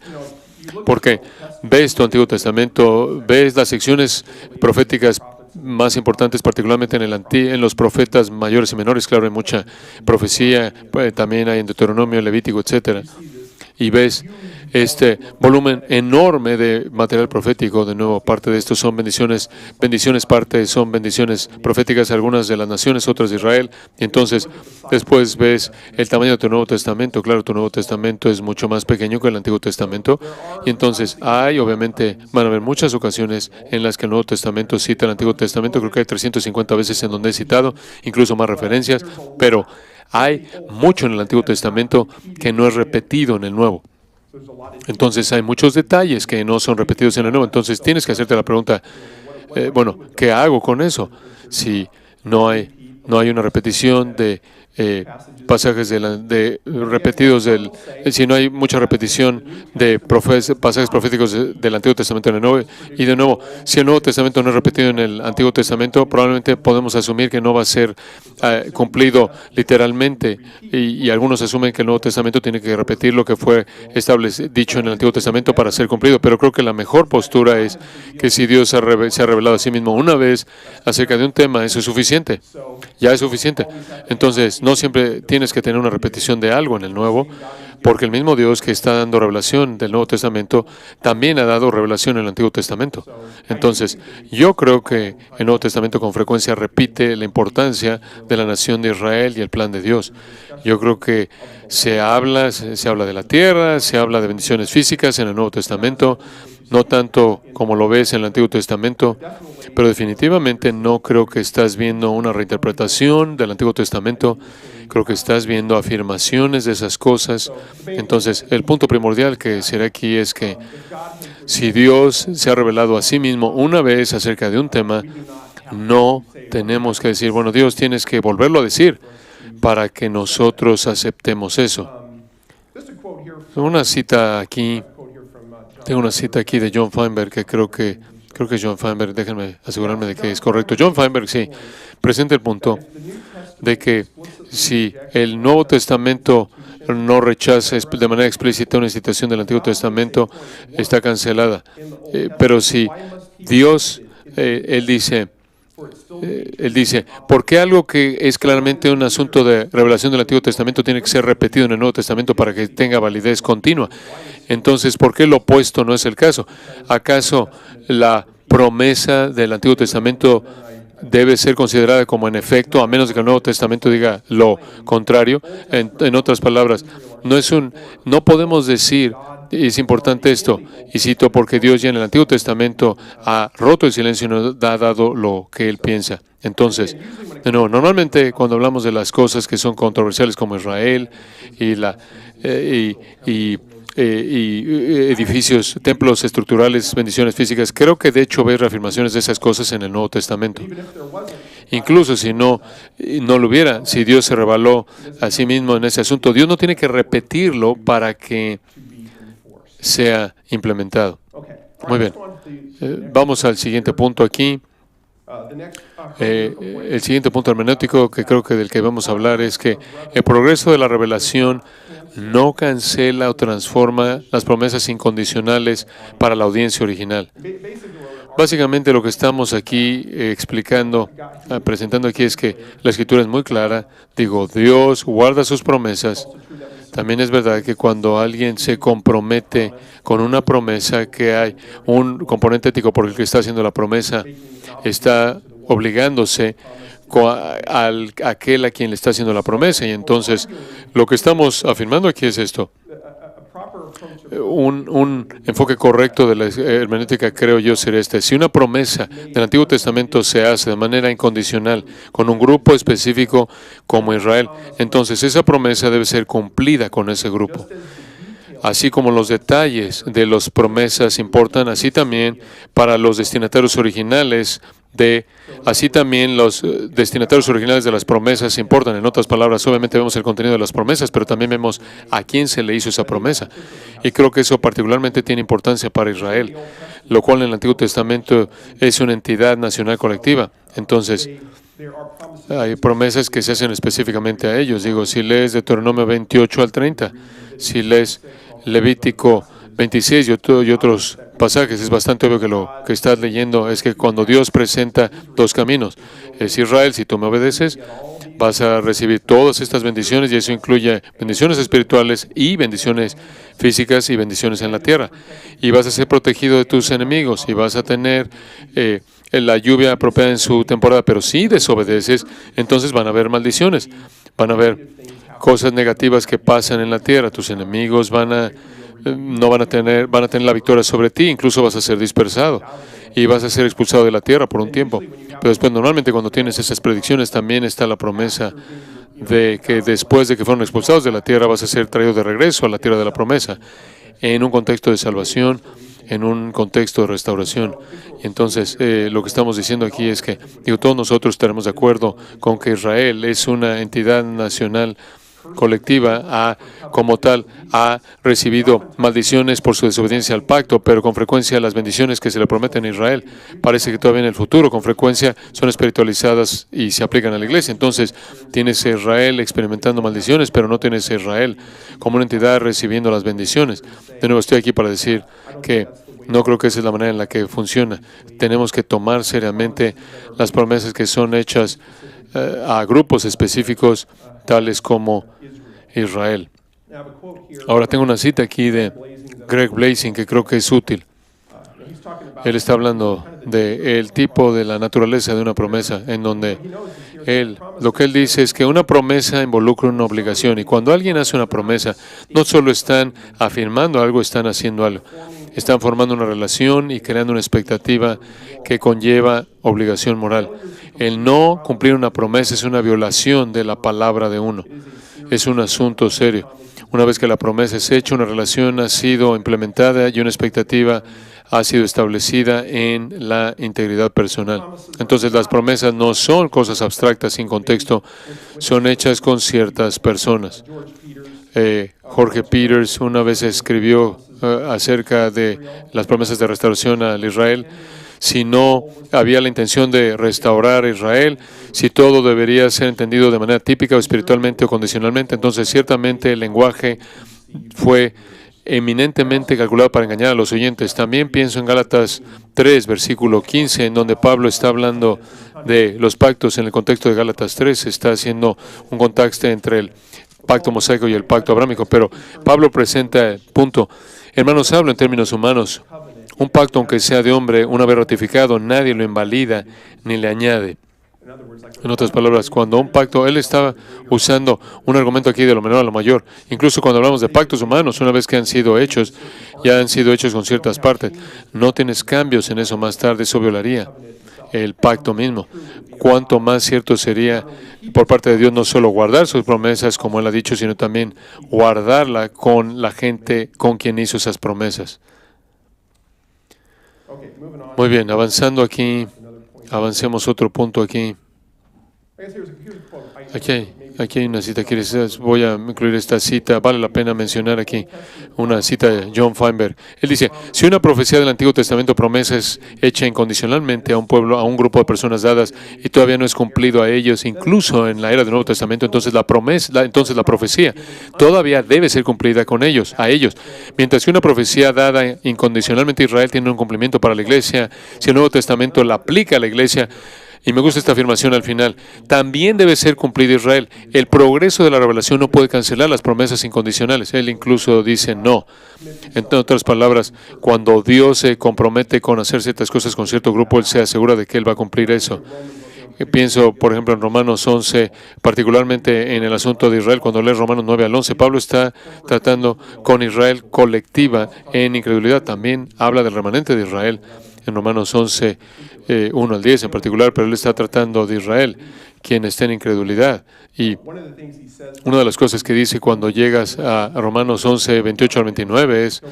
porque ves tu Antiguo Testamento, ves las secciones proféticas más importantes, particularmente en los profetas mayores y menores. Claro, hay mucha profecía, también hay en Deuteronomio, Levítico, etcétera. Y ves este volumen enorme de material profético. De nuevo, parte de esto son bendiciones, parte son bendiciones proféticas, algunas de las naciones, otras de Israel. Y entonces, después ves el tamaño de tu Nuevo Testamento. Claro, tu Nuevo Testamento es mucho más pequeño que el Antiguo Testamento. Y entonces, obviamente, van a haber muchas ocasiones en las que el Nuevo Testamento cita el Antiguo Testamento. Creo que hay 350 veces en donde he citado, incluso más referencias, pero hay mucho en el Antiguo Testamento que no es repetido en el Nuevo. Entonces hay muchos detalles que no son repetidos en el Nuevo. Entonces tienes que hacerte la pregunta, bueno, ¿qué hago con eso? Si no hay una repetición de pasajes repetidos si no hay mucha repetición de pasajes proféticos del Antiguo Testamento en el Nuevo. Y de nuevo, si el Nuevo Testamento no es repetido en el Antiguo Testamento, probablemente podemos asumir que no va a ser cumplido literalmente. Y algunos asumen que el Nuevo Testamento tiene que repetir lo que fue dicho en el Antiguo Testamento para ser cumplido. Pero creo que la mejor postura es que si Dios se ha revelado a sí mismo una vez acerca de un tema, eso es suficiente. Ya es suficiente. Entonces, no siempre tienes que tener una repetición de algo en el Nuevo, porque el mismo Dios que está dando revelación del Nuevo Testamento también ha dado revelación en el Antiguo Testamento. Entonces, yo creo que el Nuevo Testamento con frecuencia repite la importancia de la nación de Israel y el plan de Dios. Yo creo que se habla de la tierra, se habla de bendiciones físicas en el Nuevo Testamento, no tanto como lo ves en el Antiguo Testamento, pero definitivamente no creo que estás viendo una reinterpretación del Antiguo Testamento. Creo que estás viendo afirmaciones de esas cosas. Entonces, el punto primordial que será aquí es que si Dios se ha revelado a sí mismo una vez acerca de un tema, no tenemos que decir, bueno, Dios, tienes que volverlo a decir para que nosotros aceptemos eso. Tengo una cita aquí de John Feinberg que creo que John Feinberg, déjenme asegurarme de que es correcto. John Feinberg, sí, presenta el punto de que si el Nuevo Testamento no rechaza de manera explícita una citación del Antiguo Testamento, está cancelada. Pero si Dios, Él dice, ¿por qué algo que es claramente un asunto de revelación del Antiguo Testamento tiene que ser repetido en el Nuevo Testamento para que tenga validez continua? Entonces, ¿por qué lo opuesto no es el caso? ¿Acaso la promesa del Antiguo Testamento debe ser considerada como en efecto, a menos de que el Nuevo Testamento diga lo contrario? En otras palabras, no podemos decir, y es importante esto, y cito, porque Dios ya en el Antiguo Testamento ha roto el silencio y nos ha dado lo que Él piensa. Entonces, normalmente cuando hablamos de las cosas que son controversiales como Israel y edificios, templos estructurales, bendiciones físicas, creo que de hecho ves reafirmaciones de esas cosas en el Nuevo Testamento. Incluso si no lo hubiera, si Dios se reveló a sí mismo en ese asunto, Dios no tiene que repetirlo para que sea implementado. Muy bien. Vamos al siguiente punto aquí. El siguiente punto hermenéutico que creo que del que vamos a hablar es que el progreso de la revelación no cancela o transforma las promesas incondicionales para la audiencia original. Básicamente lo que estamos aquí presentando aquí es que la Escritura es muy clara. Dios guarda sus promesas. También es verdad que cuando alguien se compromete con una promesa, que hay un componente ético por el que está haciendo la promesa, está obligándose a aquel a quien le está haciendo la promesa. Y entonces, lo que estamos afirmando aquí es esto. Un enfoque correcto de la hermenéutica, creo yo, sería este. Si una promesa del Antiguo Testamento se hace de manera incondicional con un grupo específico como Israel, entonces esa promesa debe ser cumplida con ese grupo. Así como los detalles de las promesas importan, así también para los destinatarios originales Así también los destinatarios originales de las promesas importan. En otras palabras, obviamente vemos el contenido de las promesas, pero también vemos a quién se le hizo esa promesa. Y creo que eso particularmente tiene importancia para Israel, lo cual en el Antiguo Testamento es una entidad nacional colectiva. Entonces, hay promesas que se hacen específicamente a ellos. Digo, si lees Deuteronomio 28 al 30, si lees Levítico 26 y otros pasajes, es bastante obvio que lo que estás leyendo es que cuando Dios presenta dos caminos, es Israel, si tú me obedeces, vas a recibir todas estas bendiciones, y eso incluye bendiciones espirituales y bendiciones físicas y bendiciones en la tierra. Y vas a ser protegido de tus enemigos y vas a tener la lluvia apropiada en su temporada. Pero si desobedeces, entonces van a haber maldiciones, van a haber cosas negativas que pasan en la tierra. Tus enemigos van a tener la victoria sobre ti, incluso vas a ser dispersado y vas a ser expulsado de la tierra por un tiempo. Pero después, normalmente cuando tienes esas predicciones, también está la promesa de que después de que fueron expulsados de la tierra, vas a ser traído de regreso a la tierra de la promesa, en un contexto de salvación, en un contexto de restauración. Y entonces, lo que estamos diciendo aquí es que, todos nosotros estaremos de acuerdo con que Israel es una entidad nacional colectiva, como tal, ha recibido maldiciones por su desobediencia al pacto, pero con frecuencia las bendiciones que se le prometen a Israel, parece que todavía en el futuro, con frecuencia son espiritualizadas y se aplican a la iglesia. Entonces, tienes a Israel experimentando maldiciones, pero no tienes a Israel como una entidad recibiendo las bendiciones. De nuevo, estoy aquí para decir que no creo que esa es la manera en la que funciona. Tenemos que tomar seriamente las promesas que son hechas a grupos específicos, tales como Israel. Ahora tengo una cita aquí de Greg Blasing que creo que es útil. Él está hablando del tipo de la naturaleza de una promesa, en donde lo que él dice es que una promesa involucra una obligación, y cuando alguien hace una promesa, no solo están afirmando algo, están haciendo algo. Están formando una relación y creando una expectativa que conlleva obligación moral. El no cumplir una promesa es una violación de la palabra de uno. Es un asunto serio. Una vez que la promesa es hecha, una relación ha sido implementada y una expectativa ha sido establecida en la integridad personal. Entonces, las promesas no son cosas abstractas sin contexto, son hechas con ciertas personas. Jorge Peters una vez escribió acerca de las promesas de restauración al Israel. Si no había la intención de restaurar a Israel, si todo debería ser entendido de manera típica o espiritualmente o condicionalmente, entonces ciertamente el lenguaje fue eminentemente calculado para engañar a los oyentes. También pienso en Gálatas 3, versículo 15, en donde Pablo está hablando de los pactos. En el contexto de Gálatas 3 está haciendo un contraste entre el pacto mosaico y el pacto abrámico, pero Pablo presenta el punto. Hermanos, hablo en términos humanos. Un pacto, aunque sea de hombre, una vez ratificado, nadie lo invalida ni le añade. En otras palabras, cuando un pacto, él estaba usando un argumento aquí de lo menor a lo mayor. Incluso cuando hablamos de pactos humanos, una vez que han sido hechos, ya han sido hechos con ciertas partes. No tienes cambios en eso más tarde, eso violaría el pacto mismo. Cuánto más cierto sería por parte de Dios no solo guardar sus promesas, como Él ha dicho, sino también guardarla con la gente con quien hizo esas promesas. Muy bien, avanzando aquí, avancemos otro punto aquí. Aquí hay una cita, voy a incluir esta cita, vale la pena mencionar aquí una cita de John Feinberg. Él dice, si una profecía del Antiguo Testamento promesa es hecha incondicionalmente a un pueblo, a un grupo de personas dadas, y todavía no es cumplido a ellos, incluso en la era del Nuevo Testamento, entonces la profecía todavía debe ser cumplida con ellos, a ellos. Mientras que una profecía dada incondicionalmente a Israel tiene un cumplimiento para la iglesia, si el Nuevo Testamento la aplica a la iglesia, y me gusta esta afirmación al final, también debe ser cumplido Israel. El progreso de la revelación no puede cancelar las promesas incondicionales. Él incluso dice no. En otras palabras, cuando Dios se compromete con hacer ciertas cosas con cierto grupo, Él se asegura de que Él va a cumplir eso. Pienso, por ejemplo, en Romanos 11, particularmente en el asunto de Israel. Cuando lees Romanos 9 al 11, Pablo está tratando con Israel colectiva en incredulidad. También habla del remanente de Israel en Romanos 11, 1 al 10 en particular, pero él está tratando de Israel, quien está en incredulidad. Y una de las cosas que dice cuando llegas a Romanos 11, 28 al 29 es,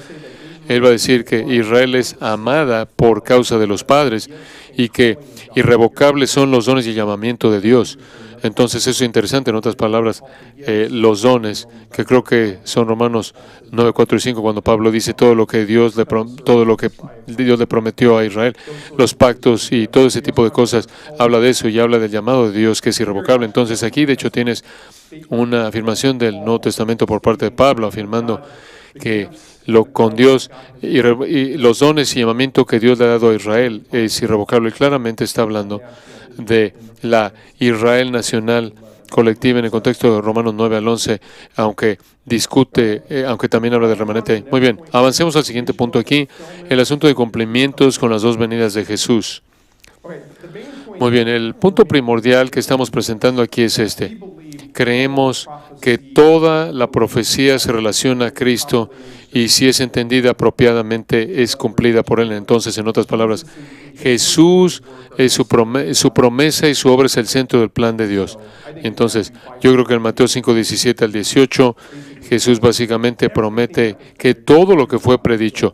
Él va a decir que Israel es amada por causa de los padres y que irrevocables son los dones y llamamiento de Dios. Entonces eso es interesante, en otras palabras, los dones, que creo que son Romanos 9, 4 y 5, cuando Pablo dice todo lo que Dios le prometió a Israel, los pactos y todo ese tipo de cosas, habla de eso y habla del llamado de Dios que es irrevocable. Entonces aquí, de hecho, tienes una afirmación del Nuevo Testamento por parte de Pablo, afirmando que con Dios y los dones y llamamiento que Dios le ha dado a Israel es irrevocable. Y claramente está hablando de la Israel nacional colectiva en el contexto de Romanos 9 al 11, aunque aunque también habla del remanente. Muy bien, avancemos al siguiente punto aquí, el asunto de cumplimientos con las dos venidas de Jesús. Muy bien, el punto primordial que estamos presentando aquí es este. Creemos que toda la profecía se relaciona a Cristo y si es entendida apropiadamente es cumplida por Él. Entonces, en otras palabras, Jesús es su promesa y su obra es el centro del plan de Dios. Entonces, yo creo que en Mateo 5, 17 al 18, Jesús básicamente promete que todo lo que fue predicho,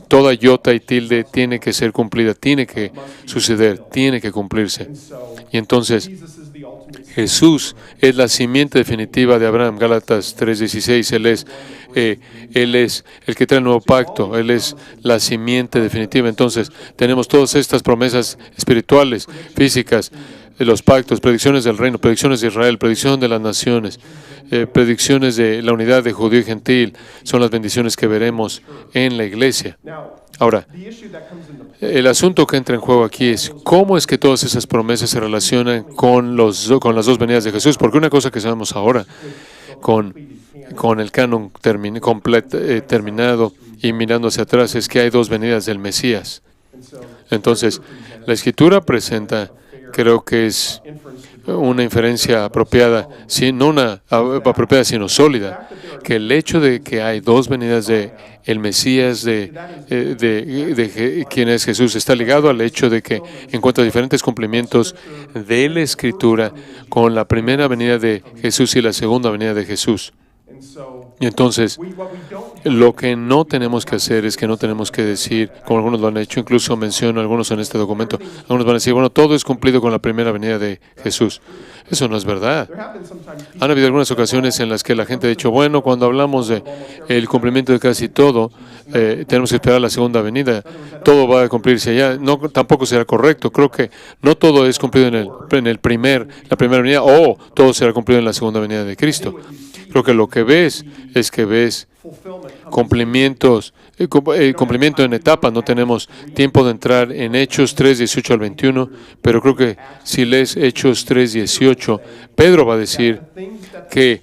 toda iota y tilde tiene que ser cumplida, tiene que suceder, tiene que cumplirse. Y entonces, Jesús es la simiente definitiva de Abraham, Gálatas 3:16. Él es el que trae el nuevo pacto, Él es la simiente definitiva. Entonces, tenemos todas estas promesas espirituales, físicas, los pactos, predicciones del reino, predicciones de Israel, predicción de las naciones, predicciones de la unidad de judío y gentil, son las bendiciones que veremos en la iglesia. Ahora, el asunto que entra en juego aquí es cómo es que todas esas promesas se relacionan con las dos venidas de Jesús, porque una cosa que sabemos ahora, con el canon terminado y mirando hacia atrás, es que hay dos venidas del Mesías. Entonces, la Escritura presenta, creo que es una inferencia apropiada, no una apropiada, sino sólida, que el hecho de que hay dos venidas de el Mesías, de quien es Jesús, está ligado al hecho de que encuentra diferentes cumplimientos de la Escritura con la primera venida de Jesús y la segunda venida de Jesús. Y entonces, lo que no tenemos que hacer es que no tenemos que decir, como algunos lo han hecho, incluso menciono algunos en este documento, algunos van a decir, bueno, todo es cumplido con la primera venida de Jesús. Eso no es verdad. Han habido algunas ocasiones en las que la gente ha dicho, bueno, cuando hablamos de el cumplimiento de casi todo, tenemos que esperar la segunda venida, todo va a cumplirse allá. No, tampoco será correcto. Creo que no todo es cumplido en la primera venida, o todo será cumplido en la segunda venida de Cristo. Creo que lo que ves es que ves cumplimiento en etapas. No tenemos tiempo de entrar en Hechos 3, 18 al 21, pero creo que si lees Hechos 3, 18, Pedro va a decir que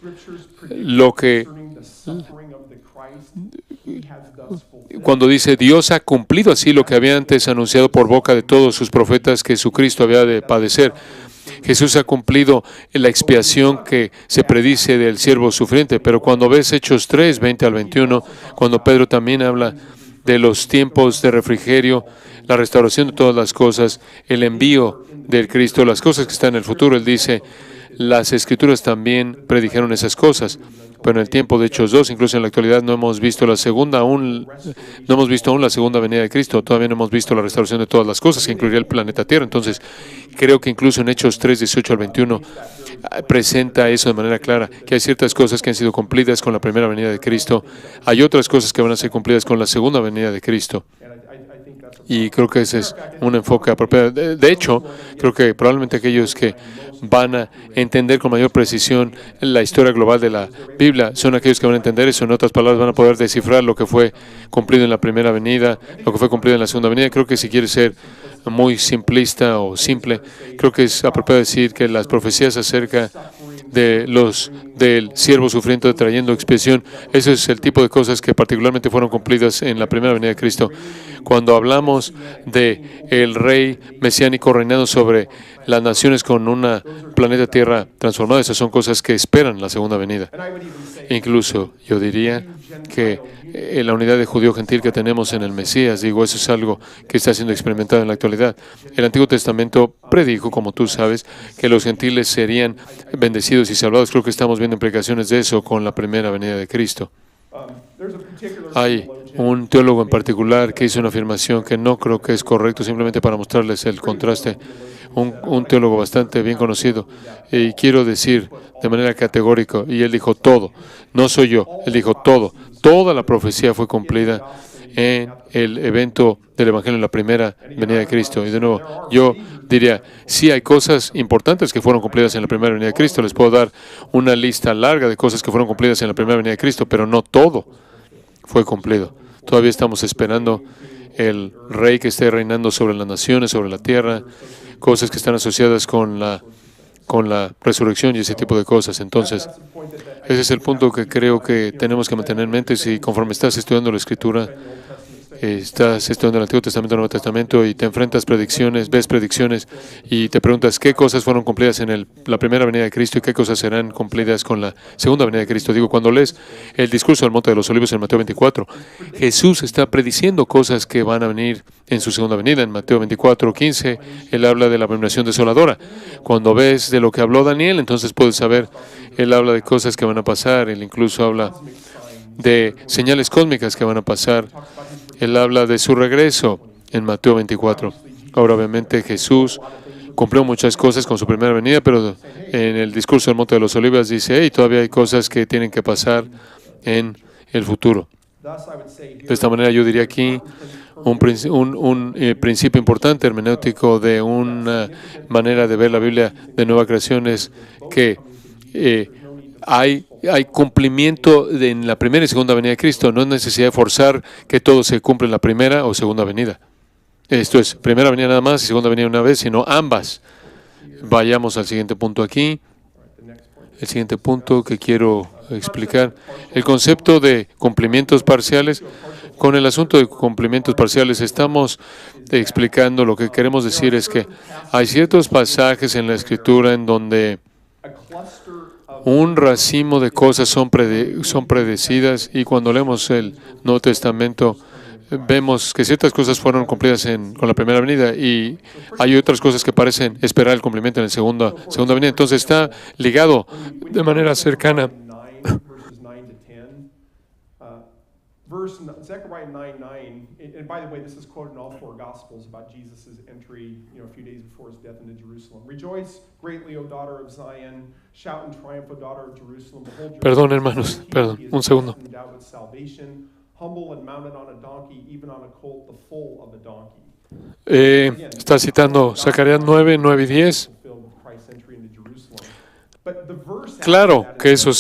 cuando dice Dios ha cumplido así lo que había antes anunciado por boca de todos sus profetas que Jesucristo había de padecer. Jesús ha cumplido la expiación que se predice del siervo sufriente, pero cuando ves Hechos 3, 20 al 21, cuando Pedro también habla de los tiempos de refrigerio, la restauración de todas las cosas, el envío del Cristo, las cosas que están en el futuro, él dice, las Escrituras también predijeron esas cosas. Pero en el tiempo de Hechos 2, incluso en la actualidad, no hemos visto aún la segunda venida de Cristo. Todavía no hemos visto la restauración de todas las cosas, que incluiría el planeta Tierra. Entonces, creo que incluso en Hechos 3, 18 al 21, presenta eso de manera clara, que hay ciertas cosas que han sido cumplidas con la primera venida de Cristo. Hay otras cosas que van a ser cumplidas con la segunda venida de Cristo. Y creo que ese es un enfoque apropiado. De hecho, creo que probablemente aquellos que van a entender con mayor precisión la historia global de la Biblia son aquellos que van a entender eso. En otras palabras, van a poder descifrar lo que fue cumplido en la primera venida, lo que fue cumplido en la segunda venida. Creo que si quiere ser muy simplista o simple, creo que es apropiado decir que las profecías acerca del siervo sufriente trayendo expiación, ese es el tipo de cosas que particularmente fueron cumplidas en la primera venida de Cristo. Cuando hablamos de el rey mesiánico reinando sobre las naciones con una planeta Tierra transformada, esas son cosas que esperan la segunda venida. Incluso yo diría que la unidad de judío gentil que tenemos en el Mesías, eso es algo que está siendo experimentado en la actualidad. El Antiguo Testamento predijo, como tú sabes, que los gentiles serían bendecidos y salvados. Creo que estamos viendo implicaciones de eso con la primera venida de Cristo. Hay un teólogo en particular que hizo una afirmación que no creo que es correcto, simplemente para mostrarles el contraste. Un teólogo bastante bien conocido, y quiero decir de manera categórica, y él dijo todo, no soy yo, él dijo todo, toda la profecía fue cumplida en el evento del Evangelio en la primera venida de Cristo. Y de nuevo, yo diría, sí hay cosas importantes que fueron cumplidas en la primera venida de Cristo, les puedo dar una lista larga de cosas que fueron cumplidas en la primera venida de Cristo, pero no todo fue cumplido. Todavía estamos esperando el rey que esté reinando sobre las naciones, sobre la tierra, cosas que están asociadas con la resurrección y ese tipo de cosas. Entonces, ese es el punto que creo que tenemos que mantener en mente. Si conforme estás estudiando la Escritura, estás estudiando el Antiguo Testamento, el Nuevo Testamento, y te enfrentas predicciones, ves predicciones, y te preguntas qué cosas fueron cumplidas en la primera venida de Cristo y qué cosas serán cumplidas con la segunda venida de Cristo. Digo, cuando lees el discurso del Monte de los Olivos en Mateo 24, Jesús está prediciendo cosas que van a venir en su segunda venida. En Mateo 24:15, Él habla de la abominación desoladora. Cuando ves de lo que habló Daniel, entonces puedes saber, Él habla de cosas que van a pasar. Él incluso habla de señales cósmicas que van a pasar. Él habla de su regreso en Mateo 24. Ahora, obviamente, Jesús cumplió muchas cosas con su primera venida, pero en el discurso del Monte de los Olivos dice, hey, todavía hay cosas que tienen que pasar en el futuro. De esta manera, yo diría aquí un principio importante hermenéutico de una manera de ver la Biblia de nueva creación es que hay cumplimiento en la primera y segunda venida de Cristo. No es necesidad de forzar que todo se cumpla en la primera o segunda venida. Esto es primera venida nada más y segunda venida una vez, sino ambas. Vayamos al siguiente punto aquí. El siguiente punto que quiero explicar. El concepto de cumplimientos parciales. Con el asunto de cumplimientos parciales estamos explicando, lo que queremos decir es que hay ciertos pasajes en la Escritura en donde un racimo de cosas son predecidas, y cuando leemos el Nuevo Testamento vemos que ciertas cosas fueron cumplidas con la primera venida y hay otras cosas que parecen esperar el cumplimiento en la segunda venida. Entonces está ligado de manera cercana. Zechariah 9:9, and by the way, this is quoted in all four Gospels about Jesus' entry, a few days before his death into Jerusalem. Rejoice greatly, O daughter of Zion. Shout in triumph, O daughter of Jerusalem. Perdón, hermanos, un segundo. Humble and mounted on a donkey, even on a colt, the foal of a donkey. Está citando Zacarías 9 y 10. Claro que eso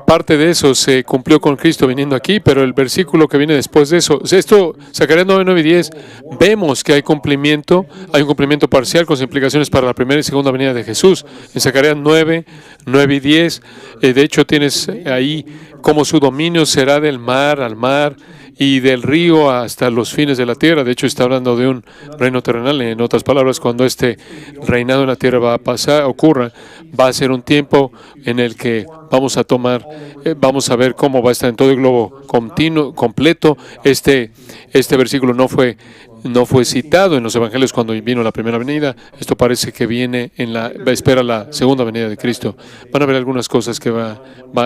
parte de eso se cumplió con Cristo viniendo aquí, pero el versículo que viene después de eso, Zacarías 9 y 10, vemos que hay un cumplimiento parcial con implicaciones para la primera y segunda venida de Jesús. En Zacarías 9 y 10, de hecho tienes ahí cómo su dominio será del mar al mar y del río hasta los fines de la tierra. De hecho, está hablando de un reino terrenal. En otras palabras, cuando este reinado en la tierra va a ser un tiempo en el que vamos a ver cómo va a estar en todo el globo completo. Este versículo no fue citado en los evangelios cuando vino la primera venida. Esto parece que viene espera la segunda venida de Cristo. Van a ver algunas cosas que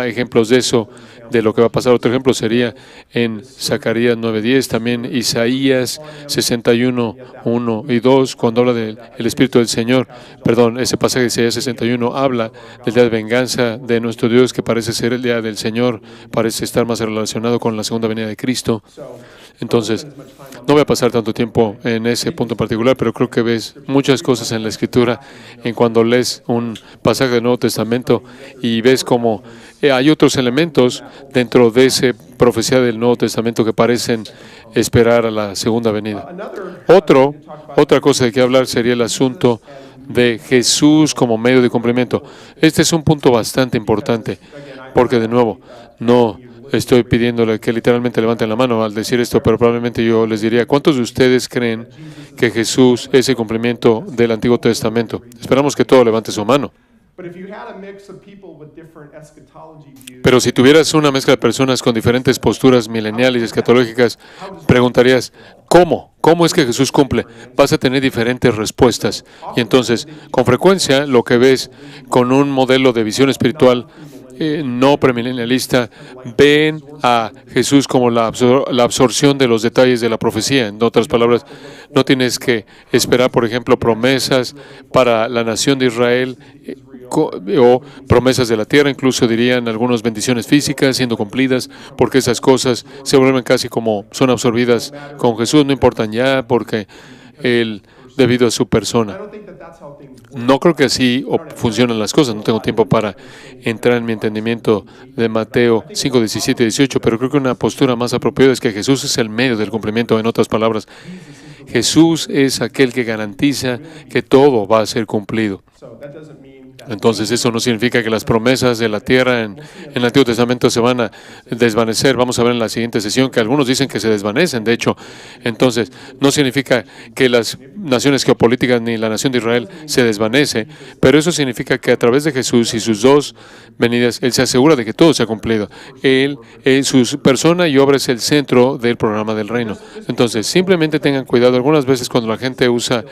ejemplos de eso, de lo que va a pasar. Otro ejemplo sería en Zacarías 9:10, también Isaías 61:1 y 2, cuando habla del Espíritu del Señor. Perdón, ese pasaje de Isaías 61 habla del día de venganza de nuestro Dios, que parece ser el día del Señor, parece estar más relacionado con la segunda venida de Cristo. Entonces, no voy a pasar tanto tiempo en ese punto en particular, pero creo que ves muchas cosas en la Escritura en cuando lees un pasaje del Nuevo Testamento y ves cómo hay otros elementos dentro de esa profecía del Nuevo Testamento que parecen esperar a la segunda venida. Otra cosa de que hablar sería el asunto de Jesús como medio de cumplimiento. Este es un punto bastante importante, porque de nuevo, no estoy pidiéndole que literalmente levanten la mano al decir esto, pero probablemente yo les diría, ¿cuántos de ustedes creen que Jesús es el cumplimiento del Antiguo Testamento? Esperamos que todo levante su mano. Pero si tuvieras una mezcla de personas con diferentes posturas mileniales y escatológicas, preguntarías, ¿cómo? ¿Cómo es que Jesús cumple? Vas a tener diferentes respuestas. Y entonces, con frecuencia, lo que ves con un modelo de visión espiritual no premilenialista ven a Jesús como la absorción de los detalles de la profecía. En otras palabras, no tienes que esperar, por ejemplo, promesas para la nación de Israel o promesas de la tierra, incluso dirían algunas bendiciones físicas siendo cumplidas, porque esas cosas se vuelven casi como son absorbidas con Jesús, no importan ya, porque Él, debido a su persona. No creo que así funcionan las cosas. No tengo tiempo para entrar en mi entendimiento de Mateo 5, 17 y 18, pero creo que una postura más apropiada es que Jesús es el medio del cumplimiento. En otras palabras, Jesús es aquel que garantiza que todo va a ser cumplido. Entonces, eso no significa que las promesas de la tierra en el Antiguo Testamento se van a desvanecer. Vamos a ver en la siguiente sesión que algunos dicen que se desvanecen. De hecho, entonces, no significa que las naciones geopolíticas ni la nación de Israel se desvanece, pero eso significa que a través de Jesús y sus dos venidas, Él se asegura de que todo se ha cumplido. Él, en su persona y obra, es el centro del programa del reino. Entonces, simplemente tengan cuidado. Algunas veces cuando la gente usa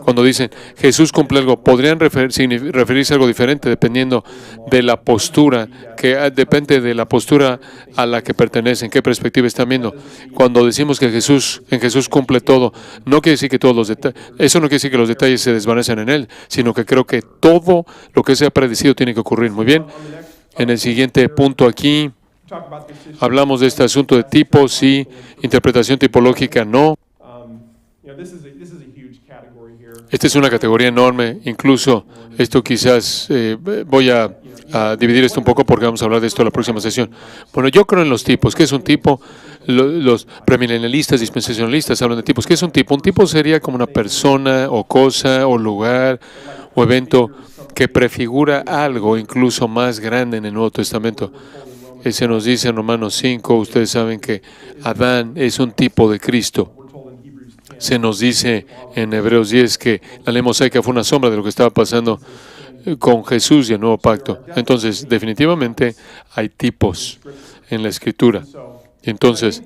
cuando dicen Jesús cumple algo, podrían referirse a algo diferente dependiendo de la postura, que depende de la postura a la que pertenecen, qué perspectiva están viendo. Cuando decimos que en Jesús cumple todo, no quiere decir que todos los detalles, eso no quiere decir que los detalles se desvanecen en Él, sino que creo que todo lo que sea predecido tiene que ocurrir. Muy bien, en el siguiente punto aquí hablamos de este asunto de tipos, sí, interpretación tipológica, no. Esta es una categoría enorme, incluso esto quizás voy a dividir esto un poco porque vamos a hablar de esto en la próxima sesión. Bueno, yo creo en los tipos. ¿Qué es un tipo? Los premilenialistas, dispensacionalistas hablan de tipos. ¿Qué es un tipo? Un tipo sería como una persona o cosa o lugar o evento que prefigura algo incluso más grande en el Nuevo Testamento. Se nos dice en Romanos 5, ustedes saben que Adán es un tipo de Cristo. Se nos dice en Hebreos 10 que la ley mosaica fue una sombra de lo que estaba pasando con Jesús y el nuevo pacto. Entonces, definitivamente hay tipos en la Escritura. Entonces,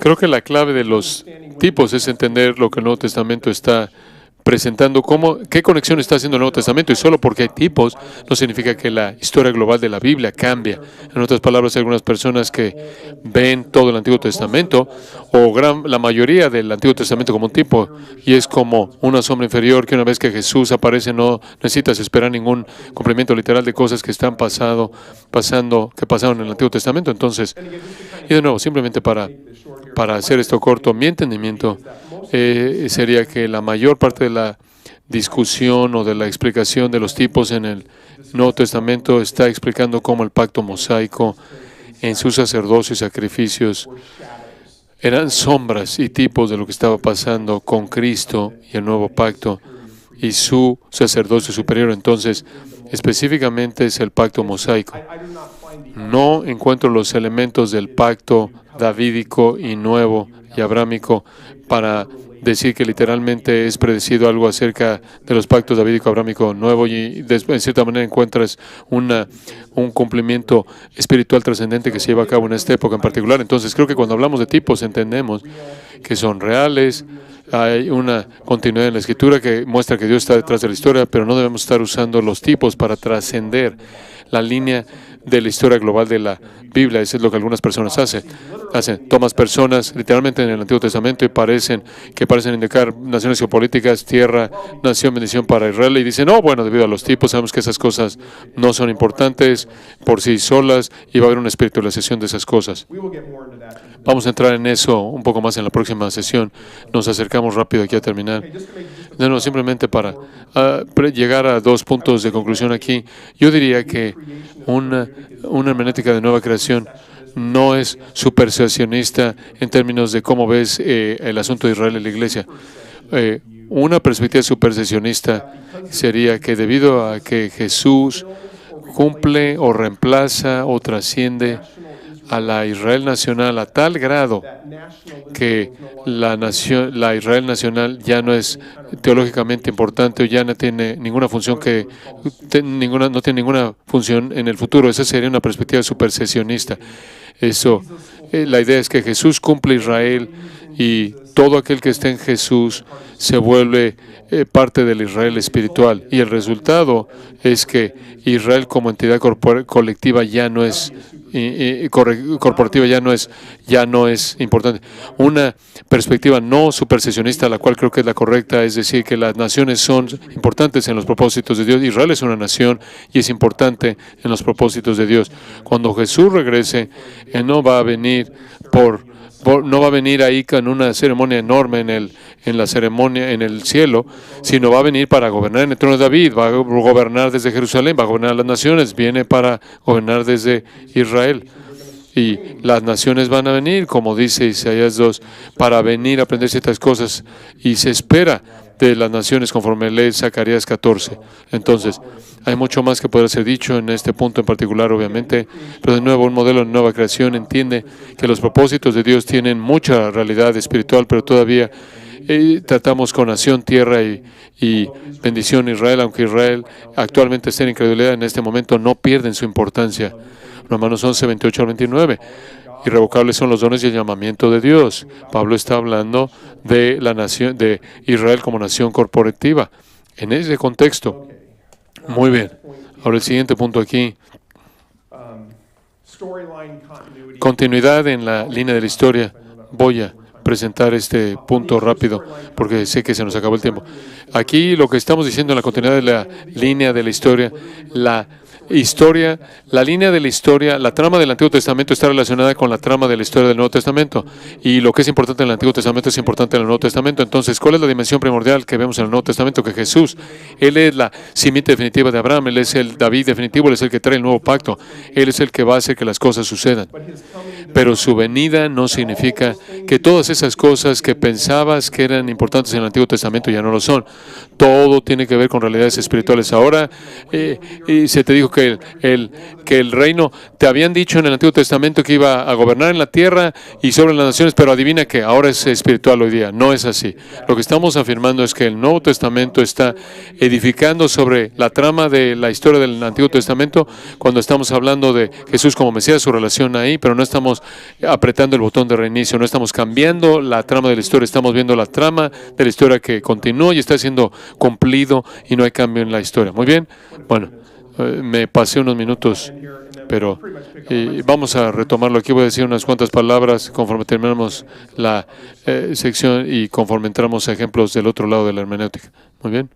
creo que la clave de los tipos es entender lo que el Nuevo Testamento está presentando, qué conexión está haciendo el Nuevo Testamento, y solo porque hay tipos no significa que la historia global de la Biblia cambia. En otras palabras, hay algunas personas que ven todo el Antiguo Testamento o la mayoría del Antiguo Testamento como un tipo, y es como una sombra inferior que una vez que Jesús aparece no necesitas esperar ningún cumplimiento literal de cosas que están que pasaron en el Antiguo Testamento. Entonces, y de nuevo, simplemente para hacer esto corto, mi entendimiento sería que la mayor parte de la discusión o de la explicación de los tipos en el Nuevo Testamento está explicando cómo el pacto mosaico en su sacerdocio y sacrificios eran sombras y tipos de lo que estaba pasando con Cristo y el nuevo pacto y su sacerdocio superior. Entonces, específicamente es el pacto mosaico. No encuentro los elementos del pacto davídico y nuevo y abrámico para decir que literalmente es predecido algo acerca de los pactos davídico, abrámico, nuevo, y en cierta manera encuentras un cumplimiento espiritual trascendente que se lleva a cabo en esta época en particular. Entonces creo que cuando hablamos de tipos entendemos que son reales. Hay una continuidad en la Escritura que muestra que Dios está detrás de la historia, pero no debemos estar usando los tipos para trascender la línea de la historia global de la Biblia. Eso es lo que algunas personas hacen. Tomas personas literalmente en el Antiguo Testamento y parecen indicar naciones geopolíticas, tierra, nación, bendición para Israel, y dicen, bueno, debido a los tipos sabemos que esas cosas no son importantes por sí solas y va a haber una espiritualización de esas cosas. Vamos a entrar en eso un poco más en la próxima sesión. Nos acercamos rápido aquí a terminar. No, simplemente para llegar a 2 puntos de conclusión aquí. Yo diría que una hermenéutica de nueva creación no es supersesionista en términos de cómo ves el asunto de Israel y la Iglesia. Una perspectiva supersesionista sería que debido a que Jesús cumple o reemplaza o trasciende a la Israel nacional a tal grado que la Israel nacional ya no es teológicamente importante o ya no tiene ninguna función no tiene ninguna función en el futuro. Esa sería una perspectiva supersesionista. La idea es que Jesús cumple Israel y todo aquel que está en Jesús se vuelve parte del Israel espiritual. Y el resultado es que Israel como entidad colectiva ya no es corporativa, ya no es importante. Una perspectiva no supersesionista, la cual creo que es la correcta, es decir, que las naciones son importantes en los propósitos de Dios. Israel es una nación y es importante en los propósitos de Dios. Cuando Jesús regrese, Él no va a venir no va a venir ahí con una ceremonia enorme en la ceremonia en el cielo, sino va a venir para gobernar en el trono de David, va a gobernar desde Jerusalén, va a gobernar las naciones, viene para gobernar desde Israel. Y las naciones van a venir, como dice Isaías 2, para venir a aprender ciertas cosas, y se espera de las naciones conforme lee Zacarías 14. Entonces, hay mucho más que puede ser dicho en este punto en particular, obviamente, pero de nuevo, un modelo de nueva creación entiende que los propósitos de Dios tienen mucha realidad espiritual, pero todavía tratamos con nación, tierra y bendición Israel, aunque Israel actualmente esté en incredulidad en este momento, no pierden su importancia. Romanos 11, 28 al 29. Irrevocables son los dones y el llamamiento de Dios. Pablo está hablando de la nación de Israel como nación corporativa. En ese contexto. Muy bien. Ahora el siguiente punto aquí. Continuidad en la línea de la historia. Voy a presentar este punto rápido porque sé que se nos acabó el tiempo. Aquí lo que estamos diciendo en la continuidad de la línea de la historia, la línea de la historia, la trama del Antiguo Testamento está relacionada con la trama de la historia del Nuevo Testamento. Y lo que es importante en el Antiguo Testamento es importante en el Nuevo Testamento. Entonces, ¿cuál es la dimensión primordial que vemos en el Nuevo Testamento? Que Jesús, Él es la simiente definitiva de Abraham, Él es el David definitivo, Él es el que trae el nuevo pacto, Él es el que va a hacer que las cosas sucedan. Pero su venida no significa que todas esas cosas que pensabas que eran importantes en el Antiguo Testamento ya no lo son. Todo tiene que ver con realidades espirituales. Ahora se te dijo que el reino, te habían dicho en el Antiguo Testamento que iba a gobernar en la tierra y sobre las naciones, pero adivina que ahora es espiritual hoy día. No es así. Lo que estamos afirmando es que el Nuevo Testamento está edificando sobre la trama de la historia del Antiguo Testamento cuando estamos hablando de Jesús como Mesías, su relación ahí, pero no estamos apretando el botón de reinicio, no estamos cambiando la trama de la historia, estamos viendo la trama de la historia que continúa y está siendo cumplido y no hay cambio en la historia. Muy bien. Bueno, me pasé unos minutos, pero vamos a retomarlo. Aquí voy a decir unas cuantas palabras conforme terminamos la sección y conforme entramos a ejemplos del otro lado de la hermenéutica. Muy bien.